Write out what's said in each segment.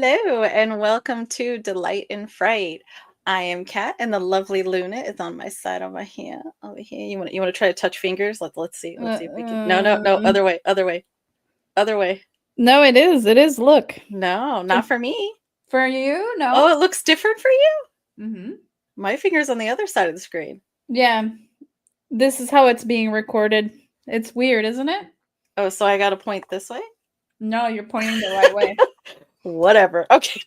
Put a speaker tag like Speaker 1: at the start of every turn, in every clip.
Speaker 1: Hello and welcome to Delight in Fright. I am Kat and the lovely Luna is on my side over here. Over here. You want to try to touch fingers? Let's see. Let's see if we can. No.
Speaker 2: Uh,
Speaker 1: Other way.
Speaker 2: no, it is. It is. Look.
Speaker 1: No, not for me.
Speaker 2: For you? No.
Speaker 1: Oh, it looks different for you?
Speaker 2: Mm-hmm.
Speaker 1: My finger's on the other side of the screen.
Speaker 2: Yeah. This is how it's being recorded. It's weird, isn't it?
Speaker 1: Oh, so I gotta point this way?
Speaker 2: No, you're pointing the right way.
Speaker 1: Whatever. Okay,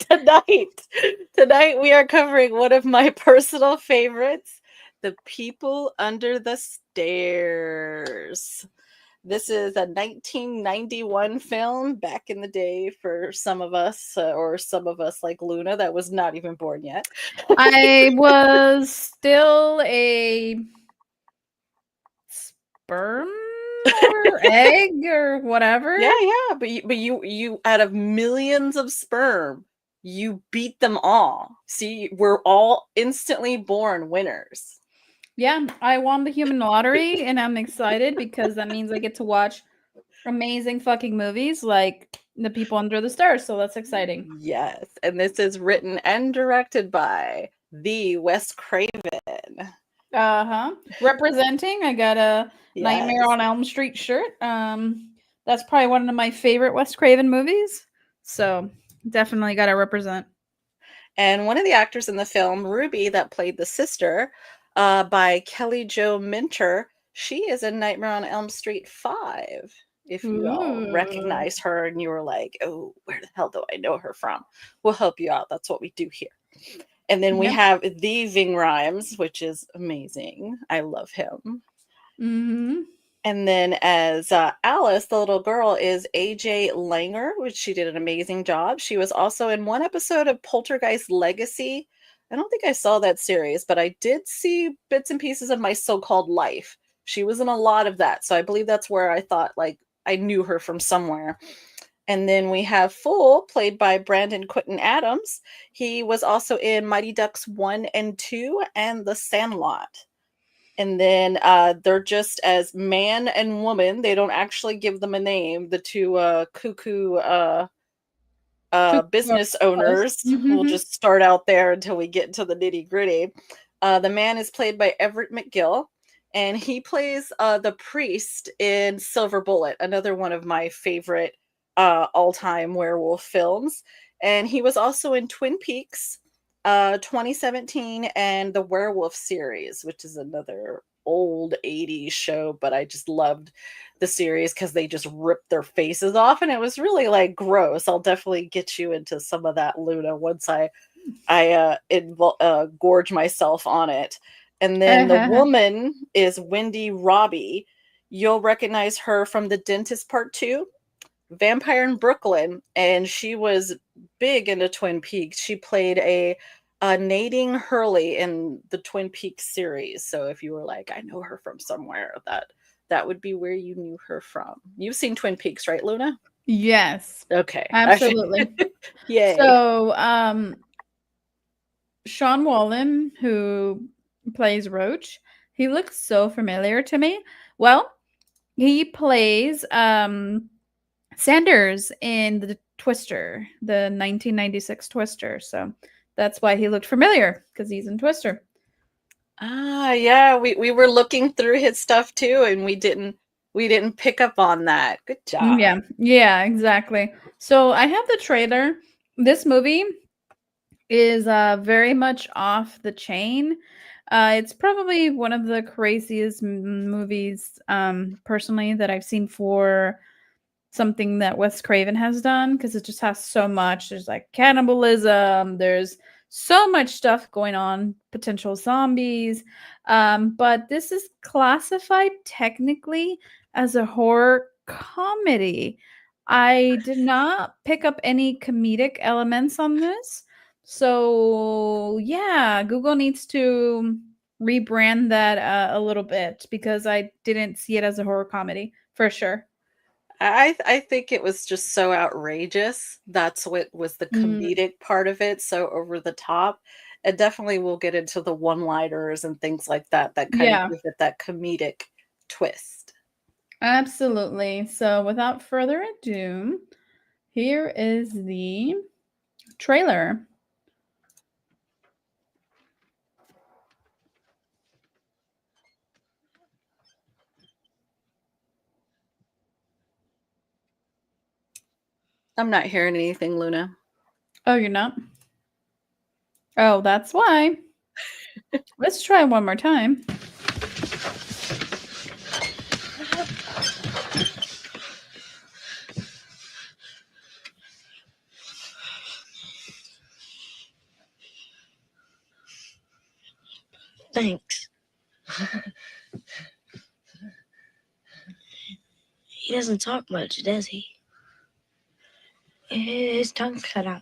Speaker 1: tonight we are covering one of my personal favorites, The People Under the Stairs. This is a 1991 film back in the day for some of us, or some of us like Luna that was not even born yet.
Speaker 2: I was still a sperm or egg or whatever.
Speaker 1: Yeah, but you out of millions of sperm, you beat them all. See, we're all instantly born winners.
Speaker 2: Yeah, I won the human lottery and I'm excited because that means I get to watch amazing fucking movies like The People Under the Stairs, so that's exciting.
Speaker 1: Yes, and this is written and directed by the Wes Craven.
Speaker 2: Uh-huh. Representing, I got a Nightmare
Speaker 1: Yes.
Speaker 2: on Elm Street shirt. That's probably one of my favorite Wes Craven movies. So definitely gotta represent.
Speaker 1: And one of the actors in the film, Ruby, that played the sister, by Kelly Jo Minter, she is in Nightmare on Elm Street 5. If you all
Speaker 2: Ooh.
Speaker 1: recognize her and you were like, oh, where the hell do I know her from? We'll help you out. That's what we do here. And then we
Speaker 2: Yep.
Speaker 1: have the Ving Rhames, which is amazing. I love him.
Speaker 2: Mm-hmm.
Speaker 1: And then as Alice, the little girl, is AJ Langer, which she did an amazing job. She was also in one episode of Poltergeist Legacy. I don't think I saw that series, but I did see bits and pieces of My So-Called Life. She was in a lot of that. So I believe that's where I thought like I knew her from somewhere. And then we have Fool, played by Brandon Quinton Adams. He was also in Mighty Ducks 1 and 2 and The Sandlot. And then they're just as man and woman. They don't actually give them a name. The two cuckoo business owners. We'll
Speaker 2: Mm-hmm.
Speaker 1: just start out there until we get into the nitty gritty. The man is played by Everett McGill, and he plays the priest in Silver Bullet, another one of my favorite all-time werewolf films. And he was also in Twin Peaks, 2017, and the Werewolf series, which is another old 80s show, but I just loved the series because they just ripped their faces off and it was really like gross. I'll definitely get you into some of that, Luna, once I gorge myself on it. And then the woman is Wendy Robbie. You'll recognize her from The Dentist Part 2, Vampire in Brooklyn, and she was big into Twin Peaks. She played a Nadine Hurley in the Twin Peaks series. So if you were like, I know her from somewhere, that would be where you knew her from. You've seen Twin Peaks, right, Luna?
Speaker 2: Yes,
Speaker 1: Okay.
Speaker 2: absolutely.
Speaker 1: Yay.
Speaker 2: So, Sean Wallen, who plays Roach, he looks so familiar to me. Well, he plays Sanders in the Twister, the 1996 Twister. So that's why he looked familiar because he's in Twister.
Speaker 1: Yeah, we were looking through his stuff too, and we didn't pick up on that. Good job.
Speaker 2: Yeah, exactly. So I have the trailer. This movie is very much off the chain. It's probably one of the craziest movies, personally, that I've seen for something that Wes Craven has done because it just has so much. There's like cannibalism, there's so much stuff going on, potential zombies. But this is classified technically as a horror comedy. I did not pick up any comedic elements on this. So, yeah, Google needs to rebrand that a little bit because I didn't see it as a horror comedy for sure.
Speaker 1: I think it was just so outrageous. That's what was the
Speaker 2: Mm,
Speaker 1: comedic part of it, so over the top. And definitely we'll get into the one-liners and things like that that kind of
Speaker 2: yeah,
Speaker 1: give it that comedic twist.
Speaker 2: absolutely. So, without further ado, here is the trailer.
Speaker 1: I'm not hearing anything, Luna.
Speaker 2: Oh, you're not? Oh, that's why. Let's try one more time.
Speaker 3: Thanks. He doesn't talk much, does he? His tongue's cut out.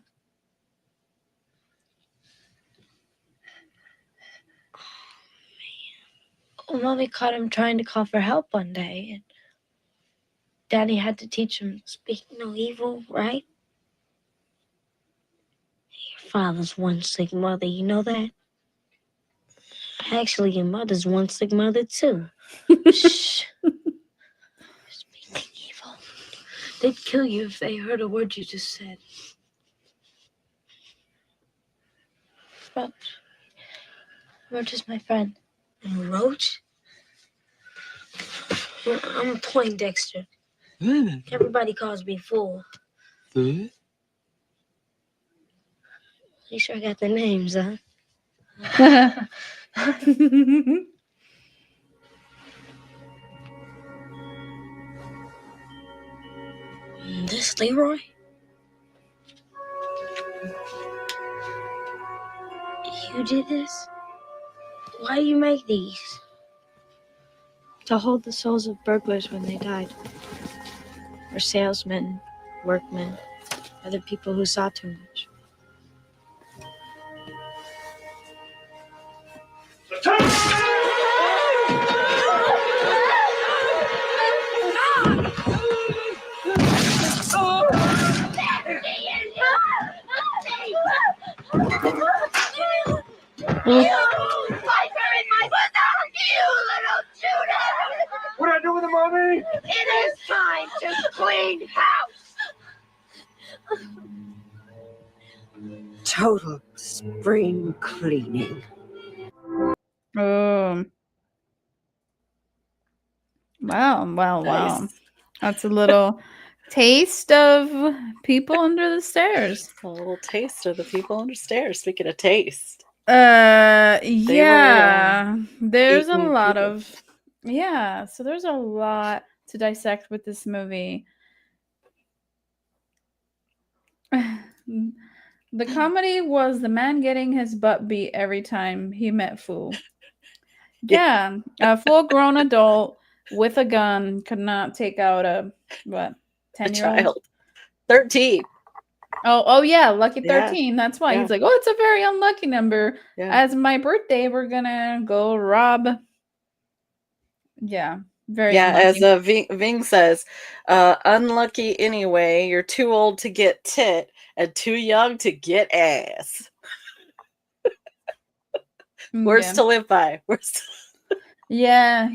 Speaker 3: Well, Mommy caught him trying to call for help one day, and Daddy had to teach him speak no evil, right? Your father's one sick mother, you know that? Actually, your mother's one sick mother, too. Shh. Speaking evil. They'd kill you if they heard a word you just said. Roach. Roach is my friend. And Roach? I'm Poindexter. Everybody calls me fool. You sure got the names, huh? This Leroy? You did this? Why do you make these? To hold the souls of burglars when they died. Or salesmen, workmen, other people who saw too much.
Speaker 4: What I do with the mommy?
Speaker 5: It is time to clean house.
Speaker 6: Total spring cleaning.
Speaker 2: Oh. Wow.
Speaker 1: Nice.
Speaker 2: That's a little taste of People Under the Stairs.
Speaker 1: A little taste of the People Under Stairs. Speaking of taste.
Speaker 2: Yeah. There's a
Speaker 1: eating
Speaker 2: lot
Speaker 1: people.
Speaker 2: of so there's a lot to dissect with this movie. The comedy was the man getting his butt beat every time he met Fu. Yeah, a full-grown adult with a gun could not take out a 10-year-old
Speaker 1: child. 13.
Speaker 2: Oh yeah, lucky
Speaker 1: Yeah.
Speaker 2: 13. That's why
Speaker 1: Yeah.
Speaker 2: he's like, oh, it's a very unlucky number.
Speaker 1: Yeah.
Speaker 2: As my birthday, we're gonna go rob. Yeah, very unlucky.
Speaker 1: As Ving says, unlucky anyway. You're too old to get tit and too young to get ass. Words to live by.
Speaker 2: Yeah.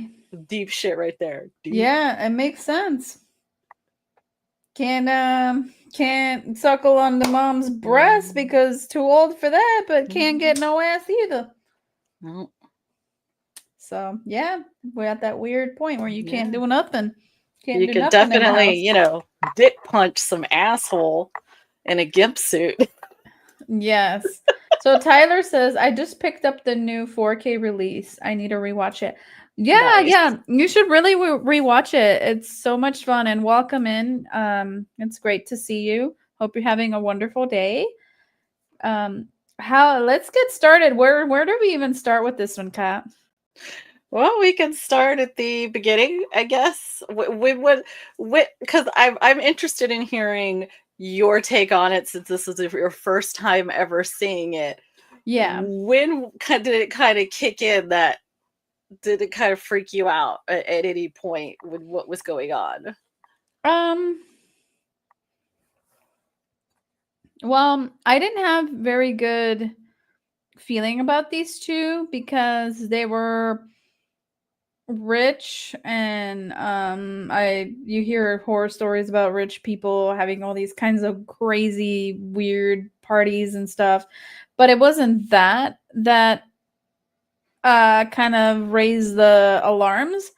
Speaker 1: Deep shit right there. Deep.
Speaker 2: Yeah, it makes sense. Can't suckle on the mom's breast because too old for that, but can't get no ass either.
Speaker 1: No.
Speaker 2: So yeah, we're at that weird point where you can't do nothing.
Speaker 1: You can definitely, dick punch some asshole in a gimp suit.
Speaker 2: Yes. So Tyler says, I just picked up the new 4K release. I need to rewatch it. Yeah,
Speaker 1: Nice.
Speaker 2: you should really rewatch it. It's so much fun, and welcome in. It's great to see you. Hope you're having a wonderful day. Let's get started. Where do we even start with this one, Kat?
Speaker 1: Well, we can start at the beginning, I guess. Because I'm interested in hearing your take on it, since this is your first time ever seeing it.
Speaker 2: Yeah.
Speaker 1: When did it kind of kick in? Did it kind of freak you out at any point with what was going on?
Speaker 2: Well, I didn't have very good feeling about these two because they were rich, and you hear horror stories about rich people having all these kinds of crazy, weird parties and stuff. But it wasn't that kind of raised the alarms.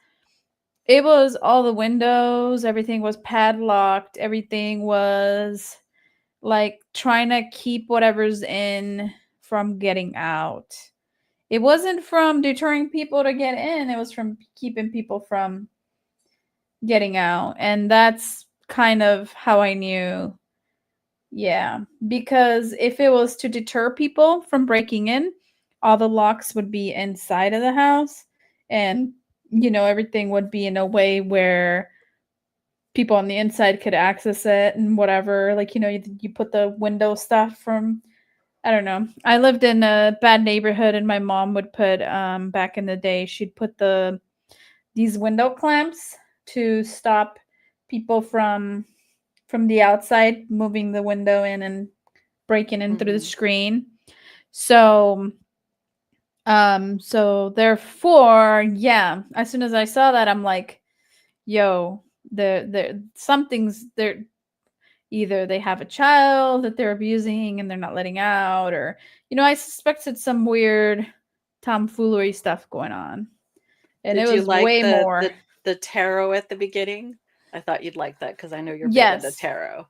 Speaker 2: It was all the windows, everything was padlocked, everything was like trying to keep whatever's in from getting out. It wasn't from deterring people to get in, it was from keeping people from getting out. And that's kind of how I knew. Yeah, because if it was to deter people from breaking in, all the locks would be inside of the house, and everything would be in a way where people on the inside could access it and whatever. Like, you put the window stuff from, I don't know. I lived in a bad neighborhood, and my mom would put back in the day, she'd put these window clamps to stop people from the outside moving the window in and breaking in through the screen. So so therefore, yeah, as soon as I saw that, I'm like, yo, something's there. Either they have a child that they're abusing and they're not letting out, or I suspected some weird tomfoolery stuff going on. And
Speaker 1: Did
Speaker 2: it
Speaker 1: you
Speaker 2: was
Speaker 1: like
Speaker 2: way more.
Speaker 1: the tarot at the beginning? I thought you'd like that because I know you're big into
Speaker 2: Yes.
Speaker 1: tarot.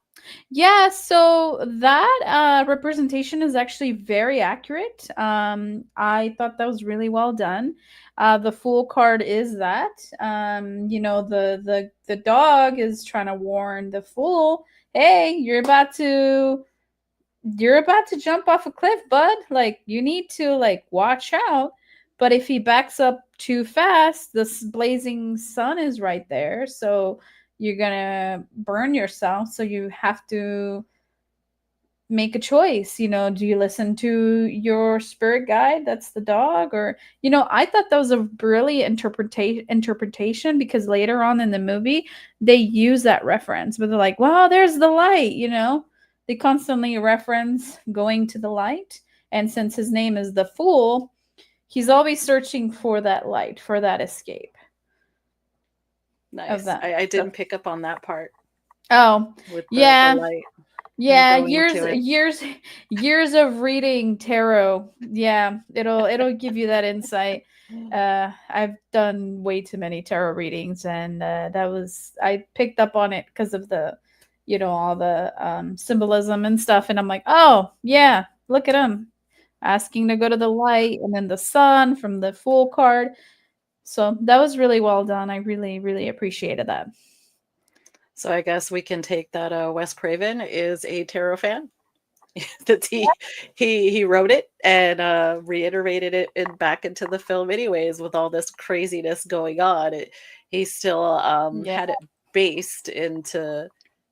Speaker 2: Yeah, so that representation is actually very accurate. I thought that was really well done. The Fool card is that. The dog is trying to warn the Fool, hey, you're about to jump off a cliff, bud. Like, you need to watch out. But if he backs up too fast, this blazing sun is right there, so you're gonna burn yourself. So you have to make a choice. Do you listen to your spirit guide, that's the dog? Or I thought that was a brilliant interpretation, because later on in the movie they use that reference, but they're like, wow, there's the light. They constantly reference going to the light, and since his name is the Fool, he's always searching for that light, for that escape.
Speaker 1: Nice.
Speaker 2: That
Speaker 1: I didn't
Speaker 2: stuff.
Speaker 1: pick up on that part
Speaker 2: Oh,
Speaker 1: with
Speaker 2: yeah.
Speaker 1: the light.
Speaker 2: Yeah,
Speaker 1: going to it.
Speaker 2: years of reading tarot. Yeah, it'll give you that insight. I've done way too many tarot readings, and I picked up on it because of the all the symbolism and stuff, and I'm like, oh yeah, look at him asking to go to the light, and then the sun from the Fool card. So that was really well done. I really, really appreciated that.
Speaker 1: So I guess we can take that Wes Craven is a tarot fan. That he wrote it and reiterated it back into the film anyways, with all this craziness going on. He still had it based into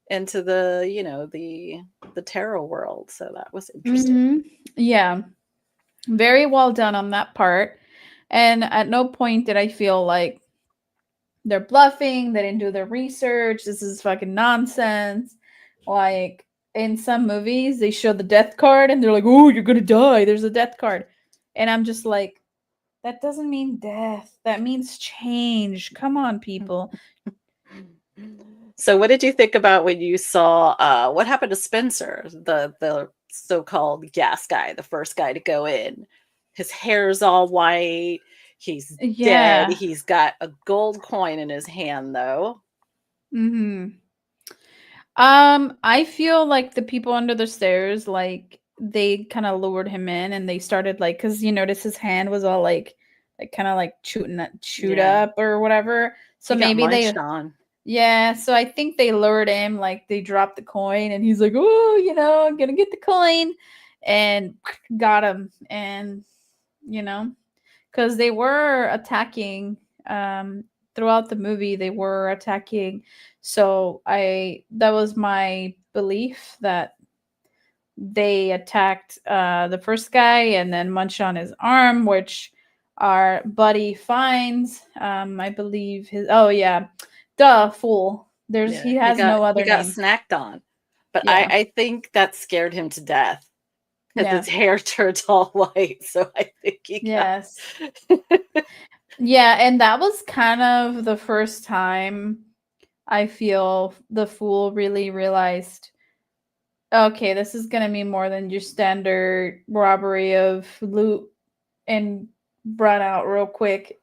Speaker 1: the the tarot world. So that was interesting.
Speaker 2: Mm-hmm. Yeah. Very well done on that part. And at no point did I feel like they're bluffing, they didn't do their research, this is fucking nonsense. Like, in some movies, they show the death card and they're like, oh, you're gonna die, there's a death card. And I'm just like, that doesn't mean death. That means change. Come on, people.
Speaker 1: So what did you think about when you saw what happened to Spencer, the so-called gas guy, the first guy to go in? His hair's all white. He's dead. He's got a gold coin in his hand, though.
Speaker 2: Mm-hmm. I feel like the people under the stairs, like, they kind of lured him in, and they started because you notice his hand was all kind of chewed up or whatever. So maybe they
Speaker 1: on.
Speaker 2: Yeah, so I think they lured him, they dropped the coin, and he's like, oh, I'm gonna get the coin, and got him. And because they were attacking throughout the movie, they were attacking. So that was my belief, that they attacked the first guy and then munched on his arm, which our buddy finds. I believe Fool. He has no other
Speaker 1: name. He got
Speaker 2: name.
Speaker 1: snacked on. But yeah. I think that scared him to death. Because his hair turned all white. So I think he got...
Speaker 2: Yeah, and that was kind of the first time I feel the Fool really realized Okay, this is gonna be more than your standard robbery of loot and run out real quick.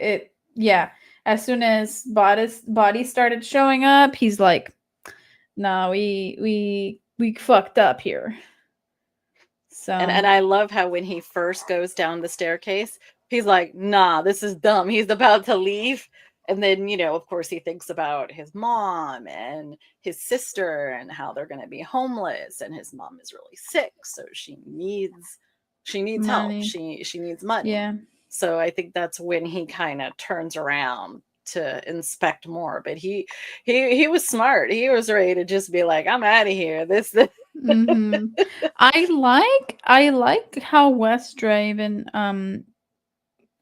Speaker 2: Yeah. As soon as bodies started showing up, he's like, "Nah, we fucked up here."
Speaker 1: And
Speaker 2: So
Speaker 1: I love how when he first goes down the staircase, he's like, "Nah, this is dumb." He's about to leave, and then, of course, he thinks about his mom and his sister and how they're gonna be homeless, and his mom is really sick, so she needs help.
Speaker 2: money.
Speaker 1: She needs money.
Speaker 2: Yeah.
Speaker 1: So I think that's when he kinda turns around to inspect more, but he was smart. He was ready to just be like, "I'm out of here. This."
Speaker 2: Hmm. I like how Wes Draven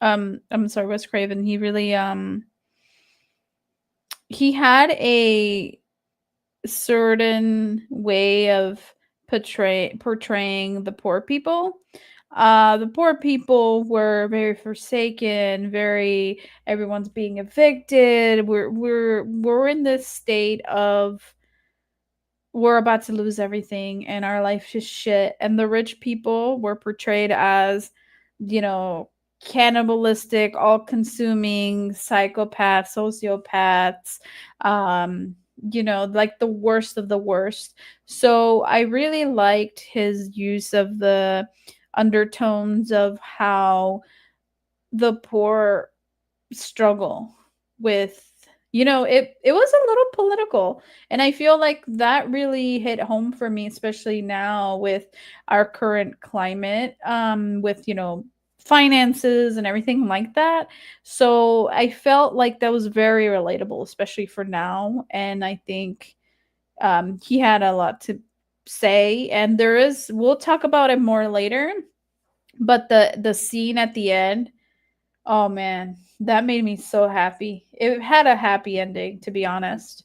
Speaker 2: I'm sorry, Wes Craven, he really he had a certain way of portraying the poor people. The poor people were very forsaken, very everyone's being evicted. We're in this state of we're about to lose everything and our life is shit. And the rich people were portrayed as, you know, cannibalistic, all consuming psychopaths, sociopaths, like the worst of the worst. So I really liked his use of the undertones of how the poor struggle with it was a little political, and I feel like that really hit home for me, especially now with our current climate, with finances and everything like that. So I felt like that was very relatable, especially for now, and I think he had a lot to say, and we'll talk about it more later, but the scene at the end. Oh man, that made me so happy. It had a happy ending, to be honest.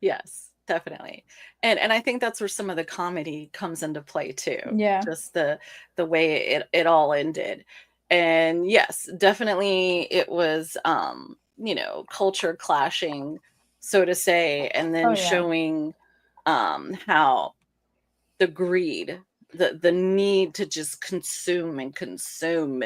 Speaker 1: Yes, definitely. And I think that's where some of the comedy comes into play too.
Speaker 2: Yeah.
Speaker 1: Just the way it all ended. And yes, definitely it was culture clashing, so to say, and
Speaker 2: Oh
Speaker 1: then
Speaker 2: yeah.
Speaker 1: showing how the greed, the need to just consume and consume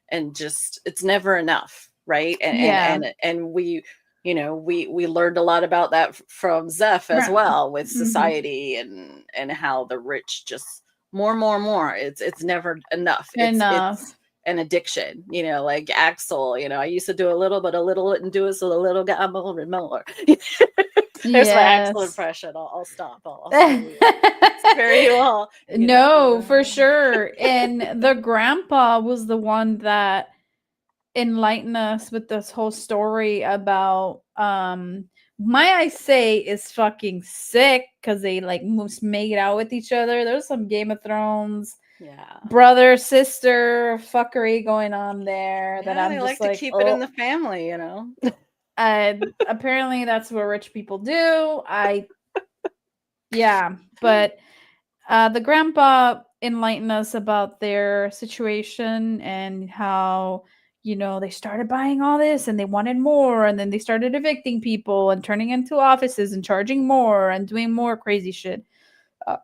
Speaker 1: and just it's never enough, right? And and
Speaker 2: Yeah.
Speaker 1: and, and we learned a lot about that from Zeph as
Speaker 2: Right.
Speaker 1: well, with
Speaker 2: Mhm.
Speaker 1: society and how the rich just more. It's never enough. It's
Speaker 2: Enough.
Speaker 1: an addiction, like Axel. I used to do a little, but a little wouldn't do it, so the little got more and more. There's my Axel
Speaker 2: Yes.
Speaker 1: impression. I'll stop. I'll spare you all.
Speaker 2: No, for sure. And the grandpa was the one that enlighten us with this whole story about my I say is fucking sick because they like most made out with each other. There's some Game of Thrones
Speaker 1: Yeah.
Speaker 2: brother sister fuckery going on there that
Speaker 1: Yeah, they
Speaker 2: I'm just
Speaker 1: like to
Speaker 2: like,
Speaker 1: keep it in
Speaker 2: oh,
Speaker 1: the family.
Speaker 2: apparently that's what rich people do. Yeah, but the grandpa enlightened us about their situation and how they started buying all this and they wanted more, and then they started evicting people and turning into offices and charging more and doing more crazy shit. Uh,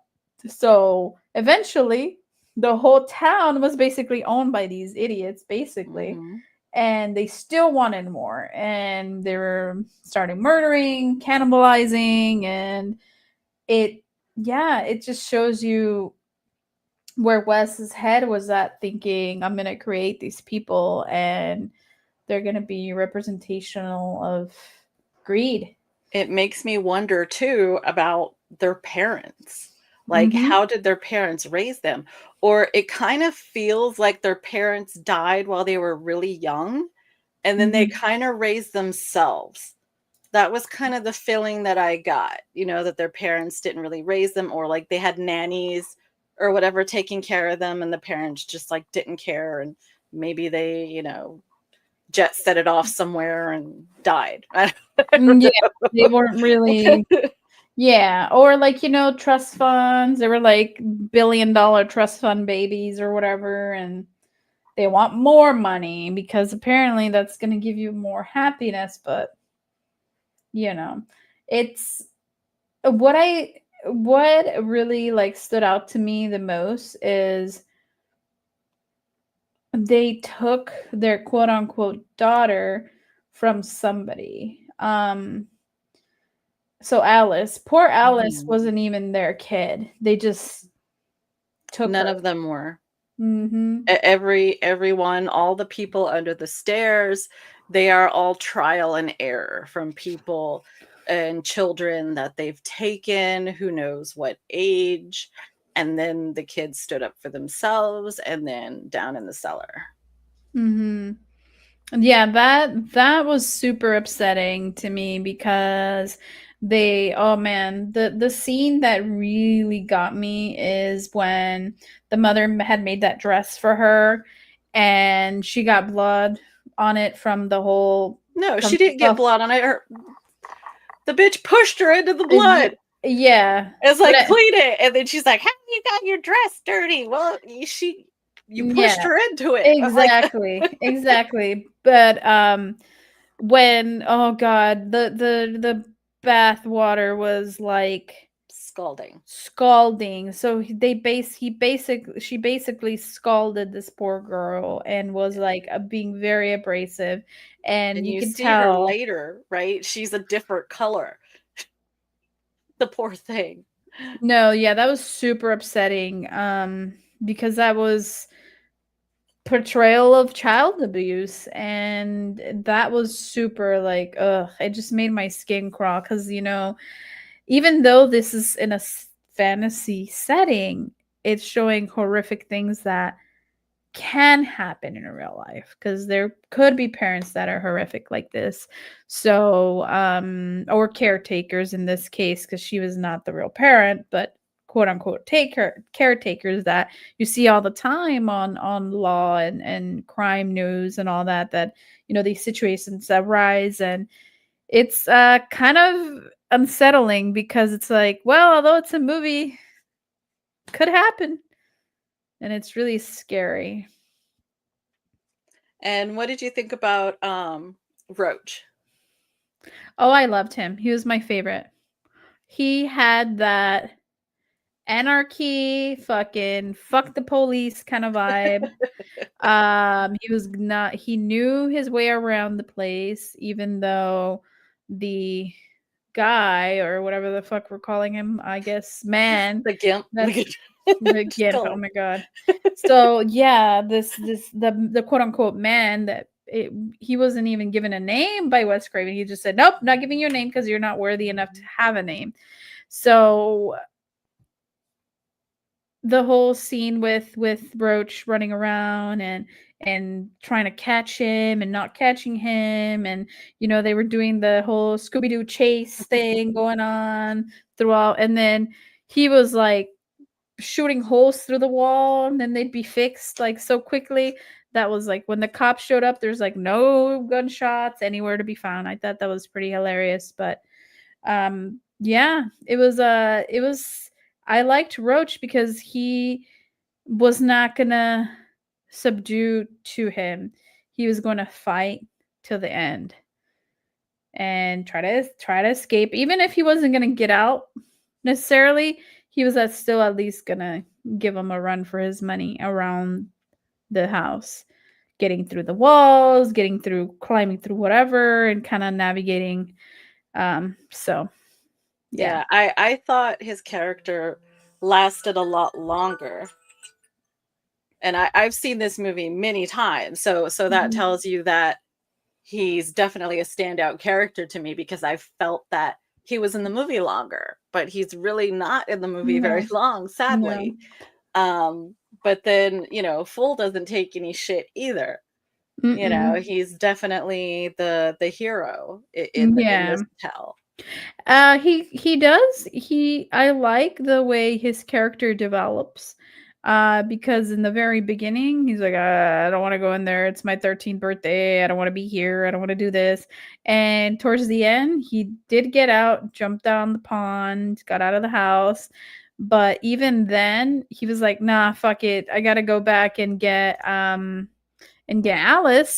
Speaker 2: so eventually, the whole town was basically owned by these idiots, basically.
Speaker 1: Hmm.
Speaker 2: And they still wanted more, and they were starting murdering, cannibalizing, and it yeah, it just shows you where Wes's head was at, thinking, I'm gonna create these people and they're gonna be representational of greed.
Speaker 1: It makes me wonder too about their parents. Like,
Speaker 2: Mm-hmm.
Speaker 1: how did their parents raise them? Or it kind of feels like their parents died while they were really young, and then they
Speaker 2: Mm-hmm.
Speaker 1: kind of raised themselves. That was kind of the feeling that I got, that their parents didn't really raise them, or like they had nannies or whatever taking care of them, and the parents just like didn't care, and maybe they, jet set it off somewhere and died. I don't
Speaker 2: Yeah, they weren't really.
Speaker 1: know.
Speaker 2: Yeah, or like trust funds. They were like $1 billion trust fund babies or whatever, and they want more money because apparently that's going to give you more happiness. But you know, it's what I what really like stood out to me the most is they took their quote unquote daughter from somebody. So Alice, poor Alice
Speaker 1: Mhm.
Speaker 2: wasn't even their kid. They just took
Speaker 1: None
Speaker 2: her.
Speaker 1: of them were.
Speaker 2: Mhm.
Speaker 1: Everyone, all the people under the stairs, they are all trial and error from people and children that they've taken, who knows what age, and then the kids stood up for themselves and then down in the cellar.
Speaker 2: Mhm. Yeah, that was super upsetting to me because they oh man, the scene that really got me is when the mother had made that dress for her and she got blood on it from the whole
Speaker 1: No,
Speaker 2: from
Speaker 1: she didn't get
Speaker 2: stuff.
Speaker 1: blood on it. The bitch pushed her into the
Speaker 2: Ye-
Speaker 1: blood.
Speaker 2: Yeah.
Speaker 1: It's
Speaker 2: But
Speaker 1: like, clean it. And then she's like, how you got your dress dirty? Well, you pushed
Speaker 2: yeah,
Speaker 1: her into it. I'm like,
Speaker 2: exactly. Exactly. But when oh god, the bath water was like
Speaker 1: scalding.
Speaker 2: scalding. So she basically scalded this poor girl and was like being very abrasive, and
Speaker 1: And
Speaker 2: you
Speaker 1: you
Speaker 2: could
Speaker 1: see her
Speaker 2: tell.
Speaker 1: later, right? She's a different color. The poor thing.
Speaker 2: No, yeah, that was super upsetting because that was portrayal of child abuse, and that was super like ugh, it just made my skin crawl because even though this is in a fantasy setting, it's showing horrific things that can happen in real life because there could be parents that are horrific like this. So, or caretakers in this case, because she was not the real parent, but quote unquote caretakers that you see all the time on law and crime news and all that, that these situations that rise, and it's kind of unsettling because it's like, well, although it's a movie, could happen, and it's really scary.
Speaker 1: And what did you think about Roach?
Speaker 2: Oh, I loved him. He was my favorite. He had that anarchy, fucking fuck the police kind of vibe. He knew his way around the place, even though the guy or whatever the fuck we're calling him, I guess, man,
Speaker 1: The gimp.
Speaker 2: that's the
Speaker 1: Just
Speaker 2: gimp.
Speaker 1: call
Speaker 2: Oh
Speaker 1: him.
Speaker 2: my god. So yeah, the quote unquote man he wasn't even given a name by Wes Craven. He just said, "Nope, not giving you a name because you're not worthy enough to have a name." So the whole scene with Roach running around and trying to catch him and not catching him, and they were doing the whole Scooby Doo chase thing going on throughout, and then he was like shooting holes through the wall and then they'd be fixed like so quickly. That was like when the cops showed up, there's like no gunshots anywhere to be found. I thought that was pretty hilarious. But yeah, it was I liked Roach because he was not gonna subdue to him. He was going to fight till the end and try to escape, even if he wasn't going to get out necessarily. He was still at least gonna give him a run for his money around the house, getting through the walls, getting through, climbing through whatever, and kind of navigating. So yeah.
Speaker 1: Yeah, I thought his character lasted a lot longer. And I've seen this movie many times. So that
Speaker 2: Mhm.
Speaker 1: tells you that he's definitely a standout character to me because I felt that he was in the movie longer, but he's really not in the movie very
Speaker 2: No,
Speaker 1: long,
Speaker 2: no.
Speaker 1: sadly. Um, but then, Fool doesn't take any shit either.
Speaker 2: Mm-mm.
Speaker 1: He's definitely the hero in
Speaker 2: Yeah.
Speaker 1: this tell.
Speaker 2: He does. I like the way his character develops. Because in the very beginning, he's like, I don't want to go in there. It's my 13th birthday. I don't want to be here. I don't want to do this. And towards the end, he did get out, jumped down the pond, got out of the house. But even then, he was like, nah, fuck it. I gotta go back and get Alice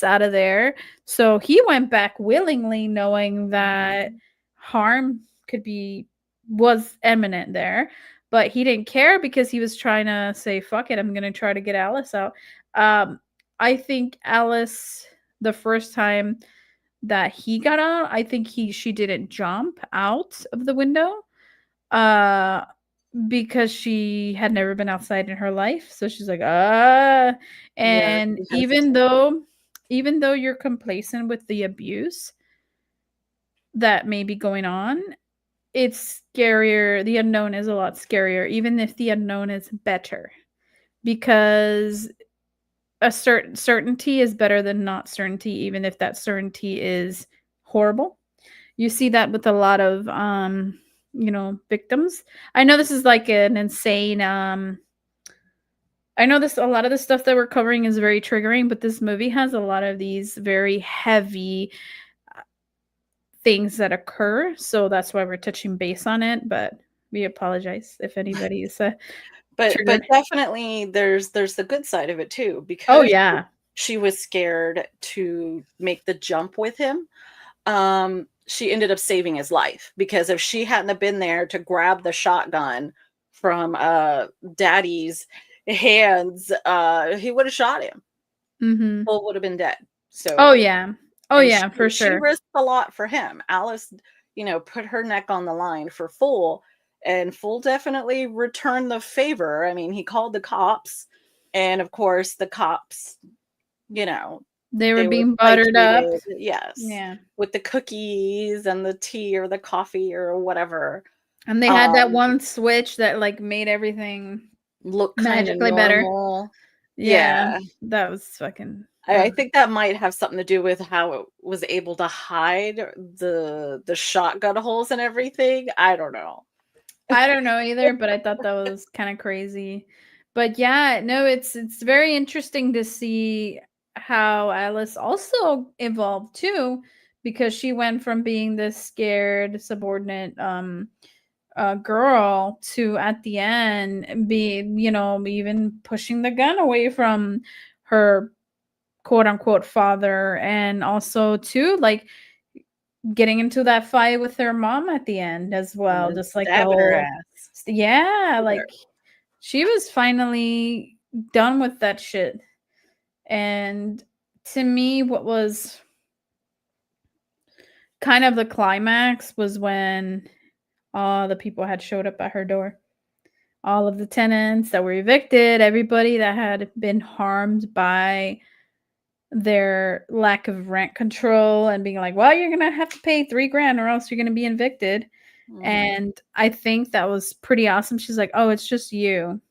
Speaker 2: out of there. So he went back willingly, knowing that harm could be was imminent there, but he didn't care because he was trying to say, "Fuck it, I'm gonna try to get Alice out." Um, I think Alice, the first time that he got out, I think she didn't jump out of the window, uh, because she had never been outside in her life. So she's like, "Ah,"
Speaker 1: Yeah,
Speaker 2: and
Speaker 1: she hesitated.
Speaker 2: even though you're complacent with the abuse that may be going on, it's scarier. The unknown is a lot scarier, even if the unknown is better, because a certainty is better than not certainty, even if that certainty is horrible. You see that with a lot of victims. I know this is like an insane I know this a lot of the stuff that we're covering is very triggering, but this movie has a lot of these very heavy things that occur, so that's why we're touching base on it, but we apologize if anybody is
Speaker 1: But
Speaker 2: triggered.
Speaker 1: definitely there's the good side of it too,
Speaker 2: Oh
Speaker 1: because
Speaker 2: yeah.
Speaker 1: she was scared to make the jump with him. She ended up saving his life, because if she hadn't have been there to grab the shotgun from daddy's hands, he would have shot him.
Speaker 2: Mhm.
Speaker 1: Bull would have been dead.
Speaker 2: Oh
Speaker 1: So,
Speaker 2: yeah. Oh
Speaker 1: and
Speaker 2: yeah, for
Speaker 1: she
Speaker 2: sure.
Speaker 1: risked a lot for him. Alice, put her neck on the line for Fool, and Fool definitely returned the favor. I mean, he called the cops, and of course, the cops, you know,
Speaker 2: They were
Speaker 1: they were
Speaker 2: being buttered up.
Speaker 1: placated, yes,
Speaker 2: Yeah.
Speaker 1: with the cookies and the tea or the coffee or whatever.
Speaker 2: And they had that
Speaker 1: Um,
Speaker 2: one switch that, like, made everything
Speaker 1: look kind of
Speaker 2: magically better.
Speaker 1: normal.
Speaker 2: Yeah.
Speaker 1: Yeah.
Speaker 2: That was fucking
Speaker 1: I think that might have something to do with how it was able to hide the shotgun holes and everything. I don't know.
Speaker 2: I don't know either, but I thought that was kinda crazy. But yeah, no, it's very interesting to see how Alice also evolved too, because she went from being this scared, subordinate, girl to at the end even pushing the gun away from her quote unquote father, and also too, like, getting into that fight with her mom at the end as well,
Speaker 1: And
Speaker 2: just like the
Speaker 1: stabbing her
Speaker 2: whole
Speaker 1: ass
Speaker 2: yeah,
Speaker 1: with her.
Speaker 2: like she was finally done with that shit. And to me, what was kind of the climax was when all the people had showed up at her door. All of the tenants that were evicted, everybody that had been harmed by their lack of rent control and being like, "Well, you're gonna have to pay 3 grand or else you're gonna be evicted."
Speaker 1: Mhm.
Speaker 2: And I think that was pretty awesome. She's like, "Oh, it's just you,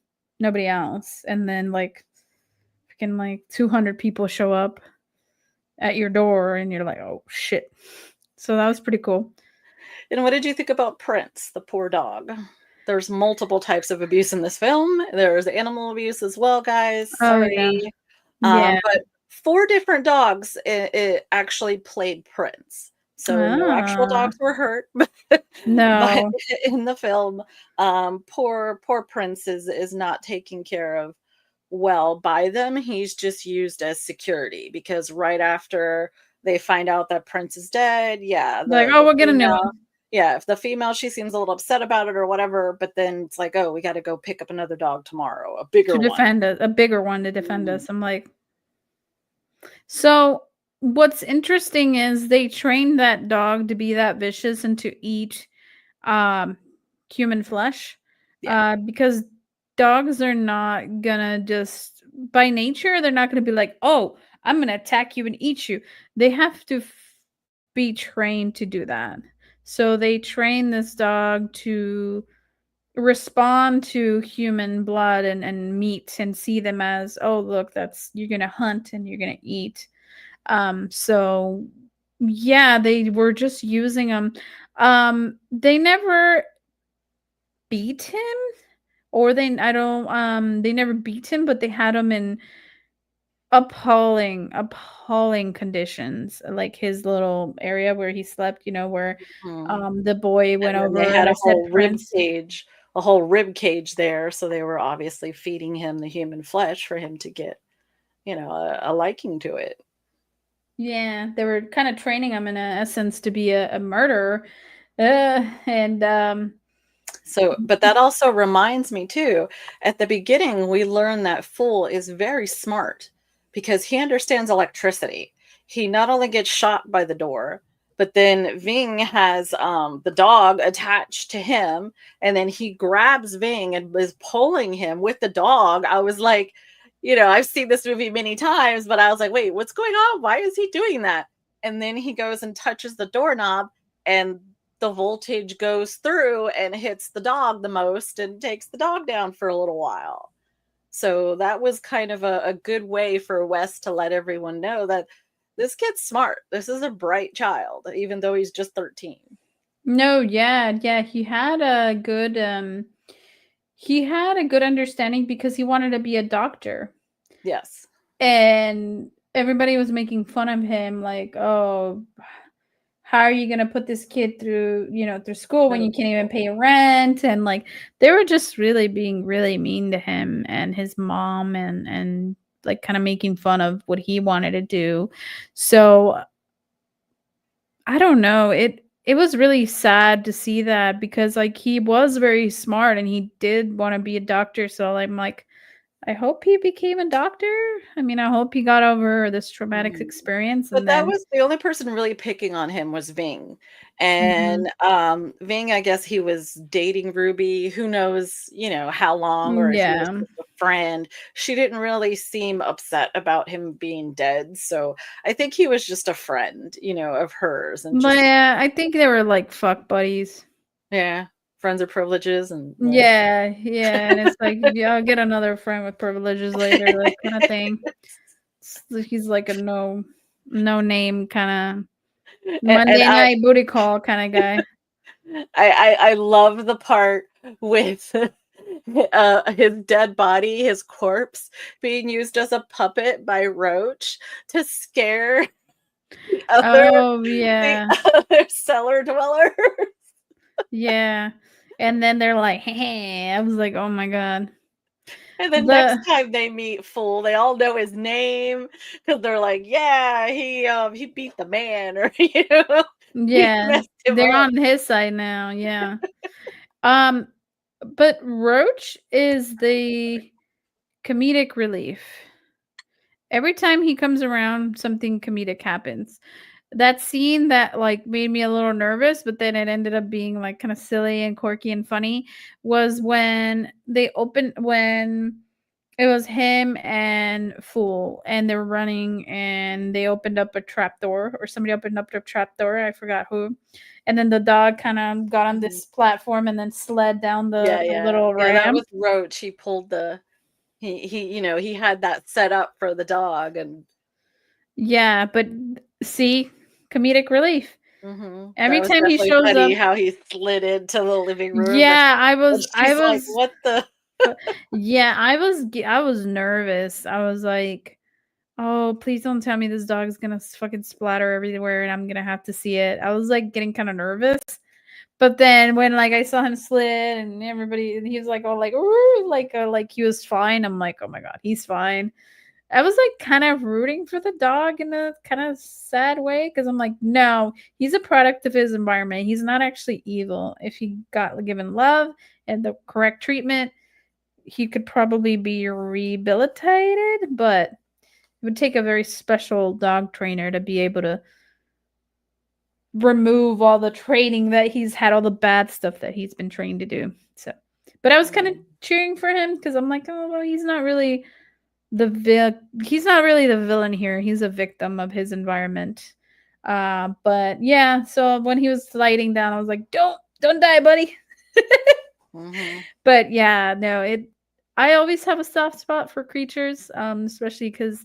Speaker 2: nobody else." And then like freaking like 200 people show up at your door and you're like, "Oh shit." So that was pretty cool.
Speaker 1: And what did you think about Prince, the poor dog? There's multiple types of abuse in this film. There's animal abuse as well, guys.
Speaker 2: Oh yeah.
Speaker 1: Sorry.
Speaker 2: Yeah.
Speaker 1: But 4 different dogs it actually played Prince. So no actual
Speaker 2: Ah.
Speaker 1: dogs were hurt, but
Speaker 2: No.
Speaker 1: in the film, poor Prince is not taken care of well by them. He's just used as security, because right after they find out that Prince is dead, yeah,
Speaker 2: Like,
Speaker 1: the
Speaker 2: "Oh,
Speaker 1: the
Speaker 2: we'll get a new
Speaker 1: female,
Speaker 2: one
Speaker 1: yeah, if the female, she seems a little upset about it or whatever, but then it's like, "Oh, we gotta go pick up another dog tomorrow, a
Speaker 2: to
Speaker 1: bigger one."
Speaker 2: defend us, a bigger one to defend
Speaker 1: Mhm.
Speaker 2: us." I'm like, so what's interesting is they trained that dog to be that vicious and to eat um human flesh,
Speaker 1: Yeah.
Speaker 2: because dogs are not gonna just by nature they're not gonna be like, "Oh, I'm gonna attack you and eat you." They have to be trained to do that. So they train this dog to respond to human blood and meat and see them as, "Oh, look, that's you're gonna hunt and you're gonna eat." So yeah, they were just using him. They never beat him, or they I don't they never beat him, but they had him in appalling conditions, like his little area where he slept, where
Speaker 1: Mhm.
Speaker 2: the boy went
Speaker 1: And then they
Speaker 2: over
Speaker 1: had
Speaker 2: and
Speaker 1: a
Speaker 2: said
Speaker 1: whole rib
Speaker 2: Prince.
Speaker 1: cage a whole rib cage there, so they were obviously feeding him the human flesh for him to get, a liking to it.
Speaker 2: Yeah, they were kind of training him in a essence to be a murderer. And
Speaker 1: So, but that also reminds me too, at the beginning, we learn that Fool is very smart because he understands electricity. He not only gets shot by the door, but then Ving has the dog attached to him, and then he grabs Ving and is pulling him with the dog. I was like, I've seen this movie many times, but I was like, wait, what's going on? Why is he doing that? And then he goes and touches the doorknob, and the voltage goes through and hits the dog the most and takes the dog down for a little while. So that was kind of a good way for Wes to let everyone know that this kid's smart. This is a bright child, even though he's just 13.
Speaker 2: No, yeah, he had a good understanding because he wanted to be a doctor.
Speaker 1: Yes.
Speaker 2: And everybody was making fun of him, like, oh, how are you gonna put this kid through school when you can't even pay rent? And like they were just really being really mean to him and his mom, and like kind of making fun of what he wanted to do. So I don't know. It was really sad to see that because like he was very smart and he did want to be a doctor. So I'm like, I hope he became a doctor. I mean, I hope he got over this traumatic experience
Speaker 1: But
Speaker 2: and
Speaker 1: that
Speaker 2: then
Speaker 1: was the only person really picking on him was Ving.
Speaker 2: Mhm.
Speaker 1: And Ving, I guess he was dating Ruby. Who knows, how long, or if he was
Speaker 2: Yeah.
Speaker 1: just a friend. She didn't really seem upset about him being dead. So I think he was just a friend, of hers. And
Speaker 2: But
Speaker 1: just,
Speaker 2: yeah, I think they were like fuck buddies.
Speaker 1: yeah, friends of privileges. And
Speaker 2: Yeah, and it's like, yeah, I'll get another friend with privileges later, like kind of thing. He's like a no name kind of
Speaker 1: and
Speaker 2: Monday night booty call kind of guy.
Speaker 1: I love the part with his dead body, his corpse being used as a puppet by Roach to scare other
Speaker 2: Oh
Speaker 1: the
Speaker 2: yeah,
Speaker 1: other cellar dwellers.
Speaker 2: yeah. And then they're like, hey, I was like, oh my god.
Speaker 1: And then next
Speaker 2: The
Speaker 1: time they meet Fool, they all know his name because they're like, yeah, he beat the man, or he
Speaker 2: Yeah,
Speaker 1: messed him
Speaker 2: they're
Speaker 1: up.
Speaker 2: on his side now. Yeah. Um, but Roach is the comedic relief. Every time he comes around, something comedic happens. That scene that like made me a little nervous, but then it ended up being like kind of silly and quirky and funny was when it was him and Fool and they were running and they opened up a trap door or somebody opened up a trap door. I forgot who. And then the dog kind of got on
Speaker 1: Mhm.
Speaker 2: this platform and then slid down
Speaker 1: Yeah,
Speaker 2: the
Speaker 1: yeah,
Speaker 2: little
Speaker 1: yeah. That
Speaker 2: ramp.
Speaker 1: was Roach. He pulled he had that set up for the dog, and
Speaker 2: Yeah, but see, comedic relief.
Speaker 1: that
Speaker 2: Every
Speaker 1: was
Speaker 2: time he
Speaker 1: definitely
Speaker 2: shows
Speaker 1: funny
Speaker 2: up,
Speaker 1: how he slid into the living room,
Speaker 2: yeah,
Speaker 1: and
Speaker 2: I
Speaker 1: she's like,
Speaker 2: was
Speaker 1: "What the?"
Speaker 2: yeah, I was nervous. I was like, "Oh, please don't tell me this dog's gonna fucking splatter everywhere and I'm gonna have to see it." I was like getting kind of nervous. But then when like I saw him slid and everybody and he was like all like "Ooh," like he was fine. I'm like, "Oh my god, he's fine." I was like kind of rooting for the dog in a kind of sad way because I'm like, no, he's a product of his environment. He's not actually evil. If he got given love and the correct treatment, he could probably be rehabilitated, but it would take a very special dog trainer to be able to remove all the training that he's had, all the bad stuff that he's been trained to do. So, but I was kind of cheering for him because I'm like, oh, well, he's not really he's not really the villain here. He's a victim of his environment. But yeah, so when he was sliding down, I was like, don't die, buddy.
Speaker 1: Mhm.
Speaker 2: But yeah, no, I always have a soft spot for creatures, especially because